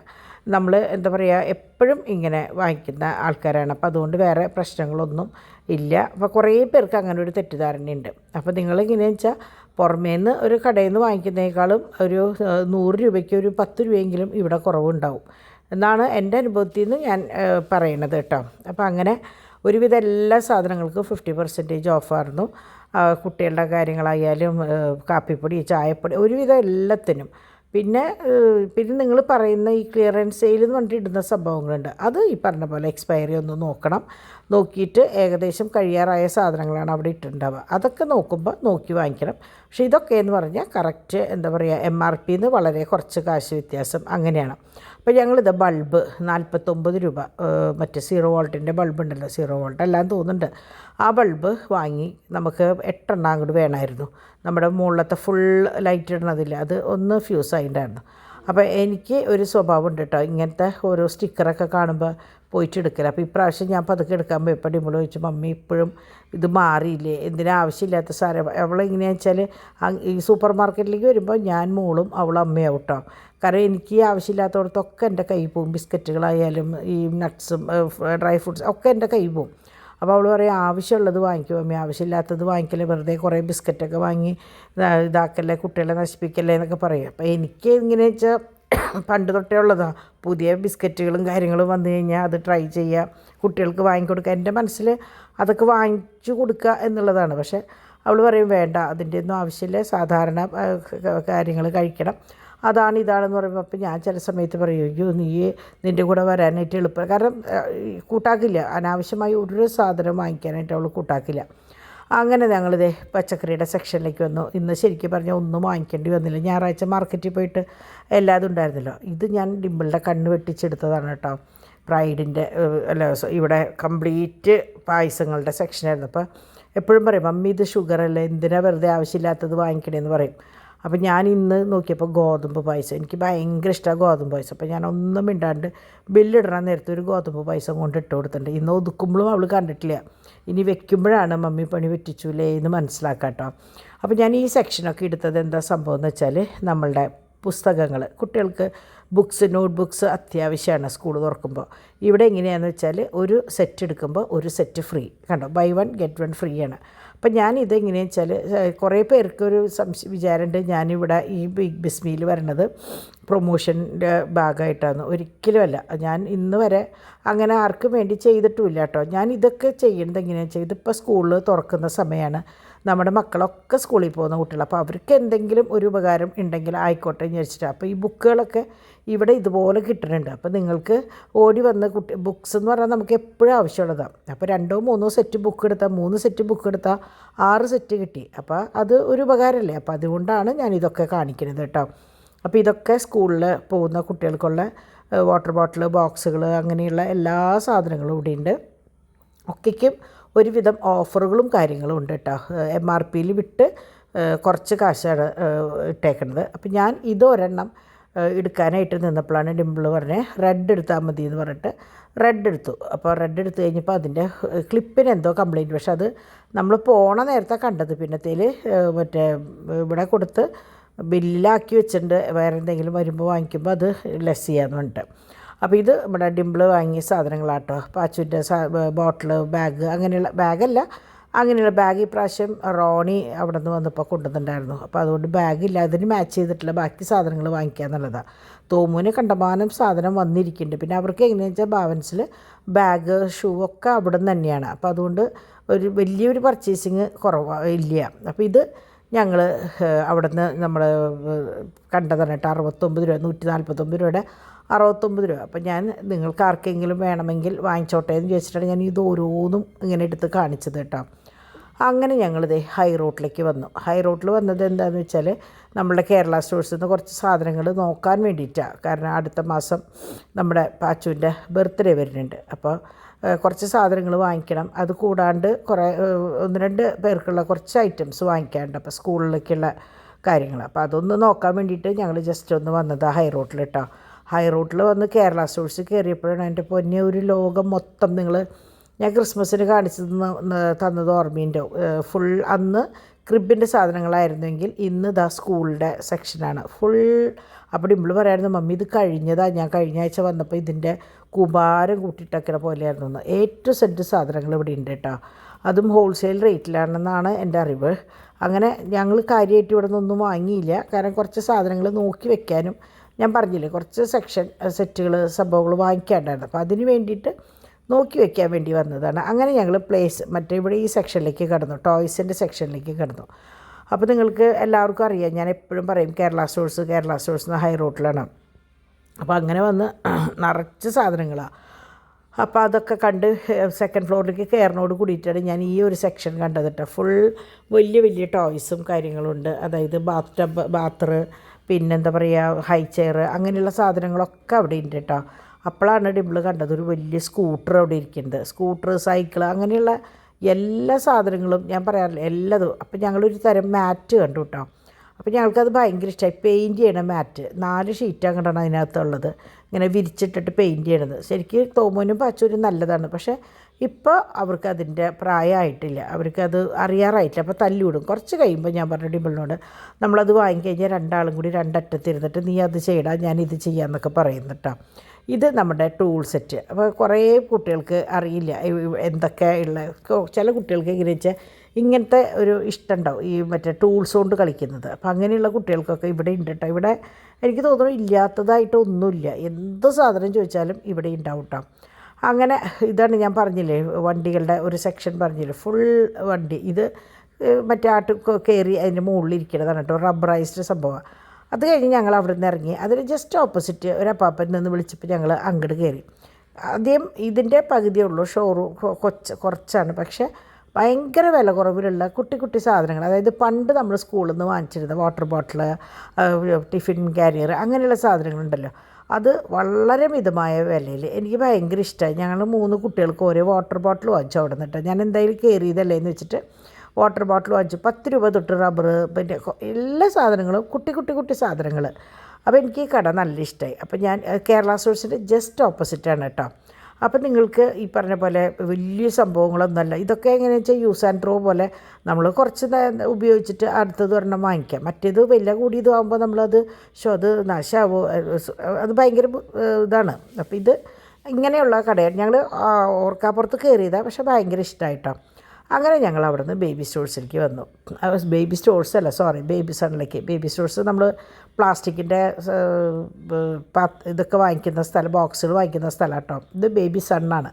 നമ്മൾ എന്താ പറയുക എപ്പോഴും ഇങ്ങനെ വാങ്ങിക്കുന്ന ആൾക്കാരാണ്. അപ്പോൾ അതുകൊണ്ട് വേറെ പ്രശ്നങ്ങളൊന്നും ഇല്ല. അപ്പോൾ കുറേ പേർക്ക് അങ്ങനെ ഒരു തെറ്റിദ്ധാരണയുണ്ട്. അപ്പോൾ നിങ്ങളിങ്ങനെയാണെന്ന് വെച്ചാൽ പുറമേന്ന് ഒരു കടയിൽ നിന്ന് വാങ്ങിക്കുന്നതിനേക്കാളും ഒരു 100 രൂപയ്ക്ക് ഒരു 10 രൂപയെങ്കിലും ഇവിടെ കുറവുണ്ടാവും എന്നാണ് എൻ്റെ അനുഭവത്തിൽ നിന്ന് ഞാൻ പറയണത് കേട്ടോ. അപ്പോൾ അങ്ങനെ ഒരുവിധം എല്ലാ സാധനങ്ങൾക്കും 50% ഓഫായിരുന്നു. കുട്ടികളുടെ കാര്യങ്ങളായാലും കാപ്പിപ്പൊടി ചായപ്പൊടി ഒരുവിധം എല്ലാത്തിനും. പിന്നെ നിങ്ങൾ പറയുന്ന ഈ ക്ലിയറൻസ് സെയിൽ എന്ന് പറഞ്ഞിട്ട് ഇടുന്ന സംഭവങ്ങളുണ്ട്. അത് ഈ പറഞ്ഞ പോലെ എക്സ്പയറി ഒന്ന് നോക്കണം. നോക്കിയിട്ട് ഏകദേശം കഴിയാറായ സാധനങ്ങളാണ് അവിടെ ഇട്ടിട്ടുണ്ടാവുക. അതൊക്കെ നോക്കുമ്പോൾ നോക്കി വാങ്ങിക്കണം. പക്ഷേ ഇതൊക്കെ എന്ന് പറഞ്ഞാൽ കറക്റ്റ് എന്താ പറയുക MRPന്ന് വളരെ കുറച്ച് കാശ് വ്യത്യാസം അങ്ങനെയാണ്. അപ്പോൾ ഞങ്ങളിത് ബൾബ് 49 രൂപ മറ്റേ 0 വോൾട്ടിൻ്റെ ബൾബ് ഉണ്ടല്ലോ, 0 വോൾട്ട് എല്ലാം തോന്നുന്നുണ്ട്. ആ ബൾബ് വാങ്ങി നമുക്ക് 8 എണ്ണം അങ്ങോട്ട് വേണമായിരുന്നു. നമ്മുടെ മുകളിലത്തെ ഫുൾ ലൈറ്റ് ഇടണതില്ല, അത് ഒന്ന് ഫ്യൂസ് ആയിട്ടുണ്ടായിരുന്നു. അപ്പോൾ എനിക്ക് ഒരു സ്വഭാവം ഉണ്ട് കേട്ടോ, ഇങ്ങനത്തെ ഓരോ സ്റ്റിക്കറൊക്കെ കാണുമ്പോൾ പോയിട്ട് എടുക്കില്ല. അപ്പോൾ ഇപ്രാവശ്യം ഞാൻ പതുക്കെ എടുക്കാൻ പോയപ്പോൾ ഡിംപിൾ ചോദിച്ചു മമ്മി ഇപ്പോഴും ഇത് മാറിയില്ലേ, എന്തിനാ ആവശ്യമില്ലാത്ത സാധനം. അവളെങ്ങനെയാണെന്ന് വെച്ചാൽ ഈ സൂപ്പർ മാർക്കറ്റിലേക്ക് വരുമ്പോൾ ഞാൻ മോളും അവൾ അമ്മയാവും കേട്ടോ. കാരണം എനിക്ക് ആവശ്യമില്ലാത്തടത്തൊക്കെ എൻ്റെ കൈ പോവും. ബിസ്ക്കറ്റുകളായാലും ഈ നട്ട്സും ഡ്രൈ ഫ്രൂട്ട്സ് ഒക്കെ എൻ്റെ കൈ പോവും. അപ്പോൾ അവൾ പറയും ആവശ്യമുള്ളത് വാങ്ങിക്കും അമ്മ, ആവശ്യമില്ലാത്തത് വാങ്ങിക്കല്ലേ, വെറുതെ കുറേ ബിസ്ക്കറ്റൊക്കെ വാങ്ങി ഇതാക്കല്ലേ, കുട്ടികളെ നശിപ്പിക്കല്ലേ എന്നൊക്കെ പറയും. അപ്പോൾ എനിക്ക് ഇങ്ങനെ വെച്ചാൽ പണ്ട് തൊട്ടേ ഉള്ളതാണ്. പുതിയ ബിസ്ക്കറ്റുകളും കാര്യങ്ങളും വന്നു കഴിഞ്ഞാൽ അത് ട്രൈ ചെയ്യുക, കുട്ടികൾക്ക് വാങ്ങിക്കൊടുക്കുക. എൻ്റെ മനസ്സിൽ അതൊക്കെ വാങ്ങിച്ചു കൊടുക്കുക എന്നുള്ളതാണ്. പക്ഷേ അവൾ പറയും വേണ്ട, അതിൻ്റെ ഒന്നും ആവശ്യമില്ല, സാധാരണ കാര്യങ്ങൾ കഴിക്കണം, അതാണ് ഇതാണെന്ന് പറയുമ്പോൾ. അപ്പോൾ ഞാൻ ചില സമയത്ത് പറയും അയ്യോ നിൻ്റെ കൂടെ വരാനായിട്ട് എളുപ്പം. കാരണം കൂട്ടാക്കില്ല, അനാവശ്യമായി ഒരു സാധനം വാങ്ങിക്കാനായിട്ട് അവൾ കൂട്ടാക്കില്ല. അങ്ങനെ ഞങ്ങളിതേ പച്ചക്കറിയുടെ സെക്ഷനിലേക്ക് വന്നു. ഇന്ന് ശരിക്കും പറഞ്ഞാൽ ഒന്നും വാങ്ങിക്കേണ്ടി വന്നില്ല. ഞായറാഴ്ച മാർക്കറ്റിൽ പോയിട്ട് എല്ലാതും ഉണ്ടായിരുന്നല്ലോ. ഇത് ഞാൻ ഡിംപിളുടെ കണ്ണ് വെട്ടിച്ചെടുത്തതാണ് കേട്ടോ. പ്രൈഡിൻ്റെ ഇവിടെ കംപ്ലീറ്റ് പായസങ്ങളുടെ സെക്ഷനായിരുന്നു. അപ്പോൾ എപ്പോഴും പറയും മമ്മി ഇത് ഷുഗറല്ലേ, എന്തിനാ വെറുതെ ആവശ്യമില്ലാത്തത് വാങ്ങിക്കണേന്ന് പറയും. അപ്പോൾ ഞാൻ ഇന്ന് നോക്കിയപ്പോൾ ഗോതമ്പ് പായസം, എനിക്ക് ഭയങ്കര ഇഷ്ടമാണ് ഗോതമ്പ് പായസം. അപ്പോൾ ഞാൻ ഒന്നും മിണ്ടാണ്ട് ബില്ലിടണം നേരത്തെ ഒരു ഗോതമ്പ് പായസം കൊണ്ട് ഇട്ട് കൊടുത്തിട്ടുണ്ട്. ഇന്ന് ഒതുക്കുമ്പോഴും അവൾ കണ്ടിട്ടില്ല. ഇനി വെക്കുമ്പോഴാണ് മമ്മി പണി പറ്റിച്ചൂലേ എന്ന് മനസ്സിലാക്കാം കേട്ടോ. അപ്പോൾ ഞാൻ ഈ സെക്ഷനൊക്കെ എടുത്തത് എന്താ സംഭവം എന്ന് വെച്ചാൽ നമ്മളുടെ പുസ്തകങ്ങൾ, കുട്ടികൾക്ക് ബുക്സ്, നോട്ട് ബുക്സ് അത്യാവശ്യമാണ് സ്കൂൾ തുറക്കുമ്പോൾ. ഇവിടെ എങ്ങനെയാണെന്ന് വെച്ചാൽ ഒരു സെറ്റ് എടുക്കുമ്പോൾ ഒരു സെറ്റ് ഫ്രീ, കണ്ടോ, ബൈ 1 ഗെറ്റ് 1 ഫ്രീ ആണ്. അപ്പം ഞാനിതെങ്ങനെയാണെന്ന് വെച്ചാൽ കുറേ പേർക്കൊരു വിചാരമുണ്ട് ഞാനിവിടെ ഈ ബിഗ് ബിസ്മിയിൽ വരണത് പ്രൊമോഷൻ്റെ ഭാഗമായിട്ടാണ്. ഒരിക്കലുമല്ല. ഞാൻ ഇന്ന് വരെ അങ്ങനെ ആർക്കും വേണ്ടി ചെയ്തിട്ടുമില്ല കേട്ടോ. ഞാൻ ഇതൊക്കെ ചെയ്യുന്നത് എങ്ങനെയാണെന്ന് വെച്ചാൽ ഇതിപ്പോൾ സ്കൂളിൽ തുറക്കുന്ന സമയമാണ്, നമ്മുടെ മക്കളൊക്കെ സ്കൂളിൽ പോകുന്ന കുട്ടികൾ. അപ്പോൾ അവർക്ക് എന്തെങ്കിലും ഒരു ഉപകാരം ഉണ്ടെങ്കിൽ ആയിക്കോട്ടെ എന്ന് വിചാരിച്ചിട്ടാണ്. അപ്പോൾ ഈ ബുക്കുകളൊക്കെ ഇവിടെ ഇതുപോലെ കിട്ടുന്നുണ്ട്. അപ്പോൾ നിങ്ങൾക്ക് ഓടി വന്ന് ബുക്സ് എന്ന് പറഞ്ഞാൽ നമുക്ക് എപ്പോഴും ആവശ്യമുള്ളതാണ്. അപ്പോൾ 2 3 സെറ്റ് ബുക്ക് എടുത്താൽ 3 സെറ്റ് ബുക്ക് എടുത്താൽ 6 സെറ്റ് കിട്ടി. അപ്പോൾ അത് ഒരു ഉപകാരമല്ലേ. അപ്പോൾ അതുകൊണ്ടാണ് ഞാൻ ഇതൊക്കെ കാണിക്കുന്നത് കേട്ടോ. അപ്പോൾ ഇതൊക്കെ സ്കൂളിൽ പോകുന്ന കുട്ടികൾക്കുള്ള വാട്ടർ ബോട്ടിൽ, ബോക്സുകൾ, അങ്ങനെയുള്ള എല്ലാ സാധനങ്ങളും ഇവിടെയുണ്ട്. ഒക്കെയ്ക്കും ഒരുവിധം ഓഫറുകളും കാര്യങ്ങളും ഉണ്ട് കേട്ടോ. MRPയിൽ വിട്ട് കുറച്ച് കാശാണ് ഇട്ടേക്കുന്നത്. അപ്പോൾ ഞാൻ ഇതൊരെണ്ണം എടുക്കാനായിട്ട് നിന്നപ്പോഴാണ് ഡിംപിൾ പറഞ്ഞത് റെഡ് എടുത്താൽ മതി എന്ന് പറഞ്ഞിട്ട് റെഡ് എടുത്തു. അപ്പോൾ റെഡ് എടുത്തു കഴിഞ്ഞപ്പോൾ അതിൻ്റെ ക്ലിപ്പിന് എന്തോ കംപ്ലയിൻറ്റ്. പക്ഷെ അത് നമ്മൾ പോണ നേരത്തെ കണ്ടത്. പിന്നത്തേൽ മറ്റേ ഇവിടെ കൊടുത്ത് ബില്ലാക്കി വെച്ചിട്ടുണ്ട്, വേറെ എന്തെങ്കിലും വരുമ്പോൾ വാങ്ങിക്കുമ്പോൾ അത് ലെസ് ചെയ്യാമെന്ന് പറഞ്ഞിട്ട്. അപ്പോൾ ഇത് ഇവിടെ ഡിംപിൾ വാങ്ങിയ സാധനങ്ങളാട്ടോ. പാച്ചുവിൻ്റെ ബോട്ടിൽ, ബാഗ്, അങ്ങനെയുള്ള ബാഗല്ല, അങ്ങനെയുള്ള ബാഗ് ഇപ്രാവശ്യം റോണി അവിടെ നിന്ന് വന്നപ്പോൾ കൊണ്ടുവന്നിട്ടുണ്ടായിരുന്നു. അപ്പോൾ അതുകൊണ്ട് ബാഗില്ല, അതിന് മാച്ച് ചെയ്തിട്ടുള്ള ബാക്കി സാധനങ്ങൾ വാങ്ങിക്കുക എന്നുള്ളതാണ്. തോമുവിന് കണ്ടമാനം സാധനം വന്നിരിക്കുന്നുണ്ട്. പിന്നെ അവർക്ക് എങ്ങനെയാണെന്ന് വെച്ചാൽ ബാവൻസിൽ ബാഗ്, ഷൂ ഒക്കെ അവിടെ നിന്ന് തന്നെയാണ്. അപ്പോൾ അതുകൊണ്ട് ഒരു വലിയൊരു പർച്ചേസിങ് ഇല്ല. അപ്പോൾ ഇത് ഞങ്ങൾ അവിടെ നിന്ന് നമ്മൾ കണ്ടതാണ് കേട്ടോ. 69 രൂപ, 149 രൂപയുടെ 69 രൂപ. അപ്പോൾ ഞാൻ നിങ്ങൾക്ക് ആർക്കെങ്കിലും വേണമെങ്കിൽ വാങ്ങിച്ചോട്ടെ എന്ന് ചോദിച്ചിട്ടാണ് ഞാൻ ഇത് ഓരോന്നും ഇങ്ങനെ എടുത്ത് കാണിച്ചത് കേട്ടോ. അങ്ങനെ ഞങ്ങളിത് ഹൈ റോട്ടിലേക്ക് വന്നു. ഹൈ റോട്ടിൽ വന്നത് എന്താണെന്ന് വെച്ചാൽ നമ്മളുടെ കേരള സ്റ്റോഴ്സിൽ നിന്ന് കുറച്ച് സാധനങ്ങൾ നോക്കാൻ വേണ്ടിയിട്ടാണ്. കാരണം അടുത്ത മാസം നമ്മുടെ പാച്ചുവിൻ്റെ ബർത്ത്ഡേ വരുന്നുണ്ട്. അപ്പോൾ കുറച്ച് സാധനങ്ങൾ വാങ്ങിക്കണം. അത് കൂടാണ്ട് കുറേ 1-2 പേർക്കുള്ള കുറച്ച് ഐറ്റംസ് വാങ്ങിക്കാനുണ്ട്. അപ്പോൾ സ്കൂളിലേക്കുള്ള കാര്യങ്ങൾ. അപ്പോൾ അതൊന്ന് നോക്കാൻ വേണ്ടിയിട്ട് ഞങ്ങൾ ജസ്റ്റ് ഒന്ന് വന്നത് ഹൈ റോട്ടിൽ കേട്ടോ. ഹൈ റോട്ടിൽ വന്ന് കേരള സ്റ്റോഴ്സ് കയറിയപ്പോഴാണ് എൻ്റെ പൊന്നെ ഒരു ലോകം മൊത്തം ഞാൻ ക്രിസ്മസിന് കാണിച്ചു തന്നത് ഓർമ്മയുണ്ടോ? ഫുൾ അന്ന് ക്രിബിൻ്റെ സാധനങ്ങളായിരുന്നെങ്കിൽ ഇന്ന് ഇതാ സ്കൂളിൻ്റെ സെക്ഷനാണ് ഫുൾ. അപ്പോൾ ഡിംപിൾ പറയായിരുന്നു, മമ്മി ഇത് കഴിഞ്ഞതാണ്, ഞാൻ കഴിഞ്ഞ ആഴ്ച വന്നപ്പോൾ ഇതിൻ്റെ കുമാരം കൂട്ടിയിട്ടൊക്കെ പോലെയായിരുന്നു. A to Z സാധനങ്ങൾ ഇവിടെ ഉണ്ട് കേട്ടോ. അതും ഹോൾസെയിൽ റേറ്റിലാണെന്നാണ് എൻ്റെ അറിവ്. അങ്ങനെ ഞങ്ങൾ കാര്യമായിട്ട് ഇവിടെ നിന്നൊന്നും വാങ്ങിയില്ല. കാരണം കുറച്ച് സാധനങ്ങൾ നോക്കി വെക്കാനും, ഞാൻ പറഞ്ഞില്ലേ കുറച്ച് സെറ്റുകൾ സംഭവങ്ങൾ വാങ്ങിക്കാണ്ടായിരുന്നു. അപ്പോൾ അതിന് വേണ്ടിയിട്ട് നോക്കി വെക്കാൻ വേണ്ടി വന്നതാണ്. അങ്ങനെ ഞങ്ങൾ മറ്റേ ഇവിടെ ഈ സെക്ഷനിലേക്ക് കടന്നു, ടോയ്സിൻ്റെ സെക്ഷനിലേക്ക് കടന്നു. അപ്പോൾ നിങ്ങൾക്ക് എല്ലാവർക്കും അറിയാം, ഞാൻ എപ്പോഴും പറയും കേരള സ്റ്റോഴ്സ് എന്ന ഹൈ റോട്ടിലാണ്. അപ്പോൾ അങ്ങനെ വന്ന് നിറച്ച് സാധനങ്ങളാണ്. അപ്പോൾ അതൊക്കെ കണ്ട് സെക്കൻഡ് ഫ്ലോറിലേക്ക് കയറിനോട് കൂടിയിട്ടാണ് ഞാൻ ഈ ഒരു സെക്ഷൻ കണ്ടത് കേട്ടോ. ഫുൾ വലിയ വലിയ ടോയ്സും കാര്യങ്ങളുണ്ട്. അതായത് ബാത്തർ, പിന്നെന്താ പറയുക, ഹൈ ചെയർ, അങ്ങനെയുള്ള സാധനങ്ങളൊക്കെ അവിടെ ഉണ്ട് കേട്ടോ. അപ്പോഴാണ് ഡിംപിൾ കണ്ടത് ഒരു വലിയ സ്കൂട്ടർ അവിടെ ഇരിക്കുന്നത്. സ്കൂട്ടർ, സൈക്കിൾ, അങ്ങനെയുള്ള എല്ലാ സാധനങ്ങളും ഞാൻ പറയാറില്ല എല്ലാതും. അപ്പോൾ ഞങ്ങളൊരു തരം മാറ്റ് കണ്ടു കേട്ടോ. അപ്പോൾ ഞങ്ങൾക്കത് ഭയങ്കര ഇഷ്ടമായി. പെയിൻറ്റ് ചെയ്യണ മാറ്റ് 4 ഷീറ്റ് അങ്ങോട്ടാണ് അതിനകത്തുള്ളത്, ഇങ്ങനെ വിരിച്ചിട്ടിട്ട് പെയിൻറ്റ് ചെയ്യണത്. ശരിക്കും തോമോനും പാച്ചൂനും നല്ലതാണ്. പക്ഷേ ഇപ്പോൾ അവർക്ക് അതിൻ്റെ പ്രായമായിട്ടില്ല, അവർക്കത് അറിയാറായിട്ടില്ല. അപ്പോൾ തല്ലിവിടും. കുറച്ച് കഴിയുമ്പോൾ ഞാൻ പറഞ്ഞു ഡിംപിളിനോട്, നമ്മളത് വാങ്ങിക്കഴിഞ്ഞാൽ 2 ആളും കൂടി 2 അറ്റത്തിരുന്നിട്ട് നീ അത് ചെയ്യടാ, ഞാനിത് ചെയ്യാമെന്നൊക്കെ പറയുന്നു കേട്ടോ. ഇത് നമ്മുടെ ടൂൾ സെറ്റ്. അപ്പോൾ കുറേ കുട്ടികൾക്ക് അറിയില്ല എന്തൊക്കെ ഉള്ള. ചില കുട്ടികൾക്ക് എങ്ങനെ വെച്ചാൽ ഇങ്ങനത്തെ ഒരു ഇഷ്ടമുണ്ടാവും ഈ മറ്റേ ടൂൾസ് കൊണ്ട് കളിക്കുന്നത്. അപ്പോൾ അങ്ങനെയുള്ള കുട്ടികൾക്കൊക്കെ ഇവിടെ ഉണ്ട് കേട്ടോ. ഇവിടെ എനിക്ക് തോന്നുന്നു ഇല്ലാത്തതായിട്ടൊന്നുമില്ല. എന്ത് സാധനം ചോദിച്ചാലും ഇവിടെ ഉണ്ടാവും കേട്ടോ. അങ്ങനെ ഇതാണ് ഞാൻ പറഞ്ഞില്ലേ വണ്ടികളുടെ ഒരു സെക്ഷൻ പറഞ്ഞില്ലേ, ഫുൾ വണ്ടി. ഇത് മറ്റേ കയറി അതിൻ്റെ മുകളിലിരിക്കുന്നതാണ് കേട്ടോ, റബ്ബറൈസ്ഡ് സംഭവമാണ്. അത് കഴിഞ്ഞ് ഞങ്ങൾ അവിടെ നിന്ന് ഇറങ്ങി. അതിന് ജസ്റ്റ് ഓപ്പോസിറ്റ് ഒരു അപ്പാപ്പൻ നിന്ന് വിളിച്ചപ്പോൾ ഞങ്ങൾ അങ്ങോട്ട് കയറി. ആദ്യം ഇതിൻ്റെ പകുതിയേ ഉള്ളൂ, ഷോറൂം കുറച്ചാണ്. പക്ഷേ ഭയങ്കര വില കുറവിലുള്ള കുട്ടി കുട്ടി സാധനങ്ങൾ. അതായത് പണ്ട് നമ്മൾ സ്കൂളിൽ നിന്ന് വാങ്ങിച്ചിരുന്ന വാട്ടർ ബോട്ടിൽ, ടിഫിൻ കാരിയർ, അങ്ങനെയുള്ള സാധനങ്ങളുണ്ടല്ലോ, അത് വളരെ മിതമായ വിലയിൽ എനിക്ക് ഭയങ്കര ഇഷ്ടമായി. ഞങ്ങൾ 3 കുട്ടികൾക്ക് ഓരോ വാട്ടർ ബോട്ടിൽ വാങ്ങിച്ചു അവിടെ നിന്നിട്ട്. ഞാൻ എന്തായാലും കയറിയതല്ലേ എന്ന് വെച്ചിട്ട് വാട്ടർ ബോട്ടിൽ വാങ്ങിച്ചു. 10 രൂപ തൊട്ട് റബ്ബർ, പിന്നെ എല്ലാ സാധനങ്ങളും കുട്ടി സാധനങ്ങൾ. അപ്പോൾ എനിക്ക് ഈ കട നല്ല ഇഷ്ടമായി. അപ്പോൾ ഞാൻ കേരള സ്റ്റോഴ്സിൻ്റെ ജസ്റ്റ് ഓപ്പോസിറ്റാണ് കേട്ടോ. അപ്പോൾ നിങ്ങൾക്ക് ഈ പറഞ്ഞ പോലെ വലിയ സംഭവങ്ങളൊന്നുമല്ല. ഇതൊക്കെ എങ്ങനെയാണെന്ന് വെച്ചാൽ യൂസ് ആൻഡ് ത്രോ പോലെ നമ്മൾ കുറച്ച് ഉപയോഗിച്ചിട്ട് അടുത്തത് ഒരെണ്ണം വാങ്ങിക്കാം. മറ്റേത് വില കൂടിയതാകുമ്പോൾ നമ്മളത് അത് നാശമാവോ, അത് ഭയങ്കര ഇതാണ്. അപ്പോൾ ഇത് ഇങ്ങനെയുള്ള കടയാണ്. ഞങ്ങൾ ഓർക്കാപ്പുറത്ത് കയറിയതാണ്, പക്ഷേ ഭയങ്കര ഇഷ്ടമായിട്ടോ. അങ്ങനെ ഞങ്ങൾ അവിടെ നിന്ന് ബേബി സ്റ്റോഴ്സിലേക്ക് വന്നു. ബേബി സണ്ണിലേക്ക്. ബേബി സ്റ്റോഴ്സ് നമ്മൾ പ്ലാസ്റ്റിക്കിൻ്റെ ഇതൊക്കെ വാങ്ങിക്കുന്ന സ്ഥലം, ബോക്സുകൾ വാങ്ങിക്കുന്ന സ്ഥലം കേട്ടോ. ഇത് ബേബി സണ്ണാണ്.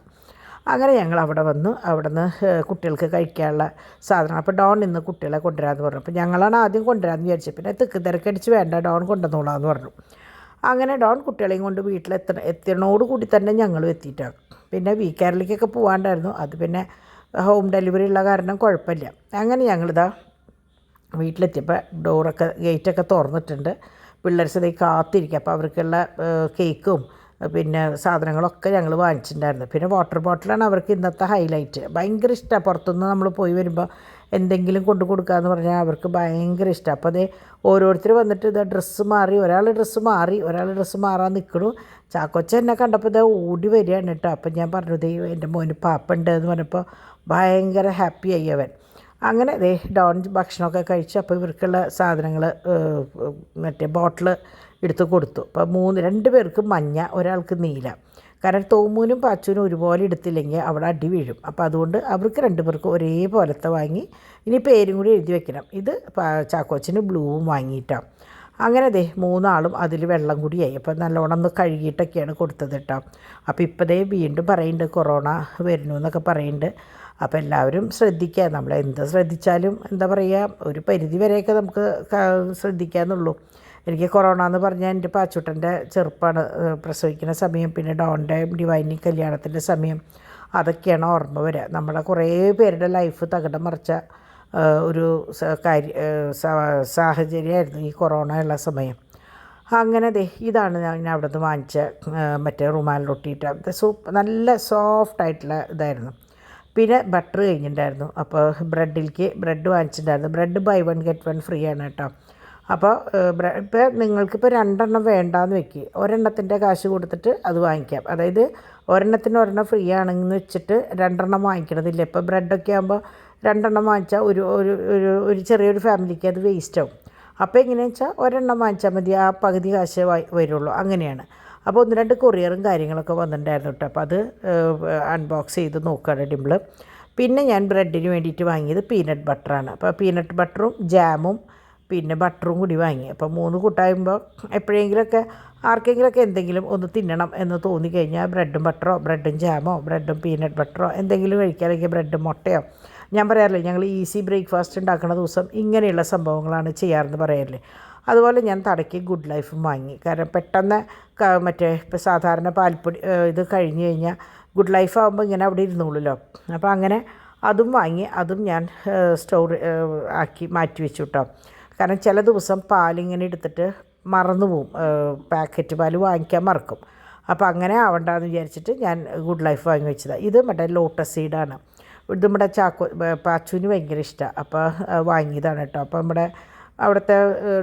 അങ്ങനെ ഞങ്ങൾ അവിടെ വന്നു. അവിടെ നിന്ന് കുട്ടികൾക്ക് കഴിക്കാനുള്ള സാധനങ്ങൾ. അപ്പോൾ ഡോൺ ഇന്ന് കുട്ടികളെ കൊണ്ടുവരാമെന്ന് പറഞ്ഞു. അപ്പോൾ ഞങ്ങളാണ് ആദ്യം കൊണ്ടുവരാമെന്ന് വിചാരിച്ചത്. പിന്നെ തിരക്കടിച്ച് വേണ്ട, ഡോൺ കൊണ്ടുവന്നോളാമെന്ന് പറഞ്ഞു. അങ്ങനെ ഡോൺ കുട്ടികളെയും കൊണ്ട് എത്തിയണോടുകൂടി തന്നെ ഞങ്ങളും എത്തിയിട്ടാണ്. പിന്നെ വീക്കാരിലേക്കൊക്കെ പോകാണ്ടായിരുന്നു. അത് പിന്നെ ഹോം ഡെലിവറി ഉള്ള കാരണം കുഴപ്പമില്ല. അങ്ങനെ ഞങ്ങളിതാ വീട്ടിലെത്തിയപ്പോൾ ഗേറ്റൊക്കെ തുറന്നിട്ടുണ്ട്. പിള്ളേർസ് കാത്തിരിക്കുക. അപ്പോൾ അവർക്കുള്ള കേക്കും പിന്നെ സാധനങ്ങളൊക്കെ ഞങ്ങൾ വാങ്ങിച്ചിട്ടുണ്ടായിരുന്നു. പിന്നെ വാട്ടർ ബോട്ടിലാണ് അവർക്ക് ഇന്നത്തെ ഹൈലൈറ്റ്. ഭയങ്കര ഇഷ്ടമാണ്. പുറത്തുനിന്ന് നമ്മൾ പോയി വരുമ്പോൾ എന്തെങ്കിലും കൊണ്ടു കൊടുക്കാമെന്ന് പറഞ്ഞാൽ അവർക്ക് ഭയങ്കര ഇഷ്ടമാണ്. അപ്പോൾ അതേ ഓരോരുത്തർ വന്നിട്ട് ഇതാ ഡ്രസ്സ് മാറി, ഒരാൾ ഡ്രസ്സ് മാറാൻ നിൽക്കണു. ചാക്കോച്ച എന്നെ കണ്ടപ്പോൾ ഇതാ ഓടി വരികയാണ് കേട്ടോ. അപ്പം ഞാൻ പറഞ്ഞു, ദൈവം എൻ്റെ മോന് പാപ്പുണ്ട് എന്ന് പറഞ്ഞപ്പോൾ ഭയങ്കര ഹാപ്പിയായി അവൻ. അങ്ങനെ ഡോൺ ഭക്ഷണമൊക്കെ കഴിച്ച് അപ്പോൾ ഇവർക്കുള്ള സാധനങ്ങൾ മറ്റേ ബോട്ടിൽ എടുത്ത് കൊടുത്തു. അപ്പോൾ 2 പേർക്ക് മഞ്ഞ, ഒരാൾക്ക് നീല. കാരണം തോമൂനും പാച്ചുവിനും ഒരുപോലെ എടുത്തില്ലെങ്കിൽ അവിടെ അടി വീഴും. അപ്പോൾ അതുകൊണ്ട് അവർക്ക് 2 പേർക്ക് ഒരേപോലത്തെ വാങ്ങി. ഇനി പേരും കൂടി എഴുതി വെക്കണം. ഇത് ചാക്കോച്ചിന് ബ്ലൂവും വാങ്ങിയിട്ടാണ്. അങ്ങനെ 3 ആളും അതിൽ വെള്ളം കൂടിയായി. അപ്പോൾ നല്ലോണം ഒന്ന് കഴുകിയിട്ടൊക്കെയാണ് കൊടുത്തത് കേട്ടോ. അപ്പോൾ ഇപ്പോൾ വീണ്ടും പറയുന്നുണ്ട് കൊറോണ വരുന്നു എന്നൊക്കെ പറയുന്നുണ്ട്. അപ്പോൾ എല്ലാവരും ശ്രദ്ധിക്കുക. നമ്മൾ എന്ത് ശ്രദ്ധിച്ചാലും എന്താ പറയുക, ഒരു പരിധി വരെയൊക്കെ നമുക്ക് ശ്രദ്ധിക്കാമെന്നുള്ളൂ. എനിക്ക് കൊറോണ എന്ന് പറഞ്ഞാൽ എൻ്റെ പാച്ചുട്ടൻ്റെ ചെറുപ്പമാണ്, പ്രസവിക്കുന്ന സമയം, പിന്നെ ഡോണിൻ്റെ ഡിവൈനി കല്യാണത്തിൻ്റെ സമയം, അതൊക്കെയാണ് ഓർമ്മ വരിക. നമ്മളെ കുറേ പേരുടെ ലൈഫ് തകിടം മറിച്ച ഒരു സാഹചര്യമായിരുന്നു ഈ കൊറോണ ഉള്ള സമയം. അങ്ങനെ ഇതാണ് ഞാൻ അവിടെ നിന്ന് വാങ്ങിച്ച മറ്റേ റുമാൽ റൊട്ടിയിട്ട് നല്ല സോഫ്റ്റായിട്ടുള്ള ഇതായിരുന്നു. പിന്നെ ബട്ടർ കഴിഞ്ഞിട്ടുണ്ടായിരുന്നു. അപ്പോൾ ബ്രെഡ് വാങ്ങിച്ചിട്ടുണ്ടായിരുന്നു. ബ്രെഡ് ബൈ 1 ഗെറ്റ് 1 ഫ്രീ ആണ് കേട്ടോ. അപ്പോൾ ഇപ്പോൾ നിങ്ങൾക്കിപ്പോൾ 2 വേണ്ടാന്ന് വെക്കുക, ഒരെണ്ണത്തിൻ്റെ കാശ് കൊടുത്തിട്ട് അത് വാങ്ങിക്കാം. അതായത് ഒരെണ്ണം ഫ്രീ ആണെന്ന് വെച്ചിട്ട് 2 വാങ്ങിക്കണതില്ല. ഇപ്പോൾ ബ്രെഡൊക്കെ ആകുമ്പോൾ 2 വാങ്ങിച്ചാൽ ഒരു ചെറിയൊരു ഫാമിലിക്ക് അത് വേസ്റ്റ് ആവും. അപ്പോൾ എങ്ങനെയാണെന്ന് വെച്ചാൽ ഒരെണ്ണം വാങ്ങിച്ചാൽ മതി, ആ പകുതി കാശ് വരുള്ളൂ. അങ്ങനെയാണ്. അപ്പോൾ 1-2 കൊറിയറും കാര്യങ്ങളൊക്കെ വന്നിട്ടുണ്ടായിരുന്നു കേട്ടോ. അപ്പോൾ അത് അൺബോക്സ് ചെയ്ത് നോക്കുകയാണ് ഡിംപിൾ. പിന്നെ ഞാൻ ബ്രെഡിന് വേണ്ടിയിട്ട് വാങ്ങിയത് പീനട്ട് ബട്ടറാണ്. അപ്പോൾ പീനട്ട് ബട്ടറും ജാമും പിന്നെ ബട്ടറും കൂടി വാങ്ങി. അപ്പോൾ 3 കൂട്ടാകുമ്പോൾ എപ്പോഴെങ്കിലുമൊക്കെ ആർക്കെങ്കിലുമൊക്കെ എന്തെങ്കിലും ഒന്ന് തിന്നണം എന്ന് തോന്നിക്കഴിഞ്ഞാൽ ബ്രെഡും ബട്ടറോ, ബ്രെഡും ജാമോ, ബ്രെഡും പീനട്ട് ബട്ടറോ എന്തെങ്കിലും കഴിക്കുക. അല്ലെങ്കിൽ ബ്രെഡും മുട്ടയോ. ഞാൻ പറയാറില്ലേ, ഞങ്ങൾ ഈസി ബ്രേക്ക്ഫാസ്റ്റ് ഉണ്ടാക്കുന്ന ദിവസം ഇങ്ങനെയുള്ള സംഭവങ്ങളാണ് ചെയ്യാറെന്ന് പറയാറില്ലേ. അതുപോലെ ഞാൻ തടയ്ക്ക് ഗുഡ് ലൈഫും വാങ്ങി. കാരണം പെട്ടെന്ന് മറ്റേ ഇപ്പോൾ സാധാരണ പാൽപ്പൊടി ഇത് കഴിഞ്ഞ് കഴിഞ്ഞാൽ ഗുഡ് ലൈഫ് ആകുമ്പോൾ ഇങ്ങനെ അവിടെ ഇരുന്നോളൂല്ലോ. അപ്പോൾ അങ്ങനെ അതും വാങ്ങി. അതും ഞാൻ സ്റ്റോർ ആക്കി മാറ്റി വെച്ചു കേട്ടോ. കാരണം ചില ദിവസം പാലിങ്ങനെ എടുത്തിട്ട് മറന്നു പോവും, പാക്കറ്റ് പാൽ വാങ്ങിക്കാൻ മറക്കും. അപ്പോൾ അങ്ങനെ ആവണ്ടെന്ന് വിചാരിച്ചിട്ട് ഞാൻ ഗുഡ് ലൈഫ് വാങ്ങി വെച്ചതാണ്. ഇത് മറ്റേ ലോട്ടസ് സീഡാണ്. ഇത് നമ്മുടെ പാച്ചുവിന് ഭയങ്കര ഇഷ്ടമാണ്. അപ്പോൾ വാങ്ങിയതാണ് കേട്ടോ. അപ്പോൾ നമ്മുടെ അവിടുത്തെ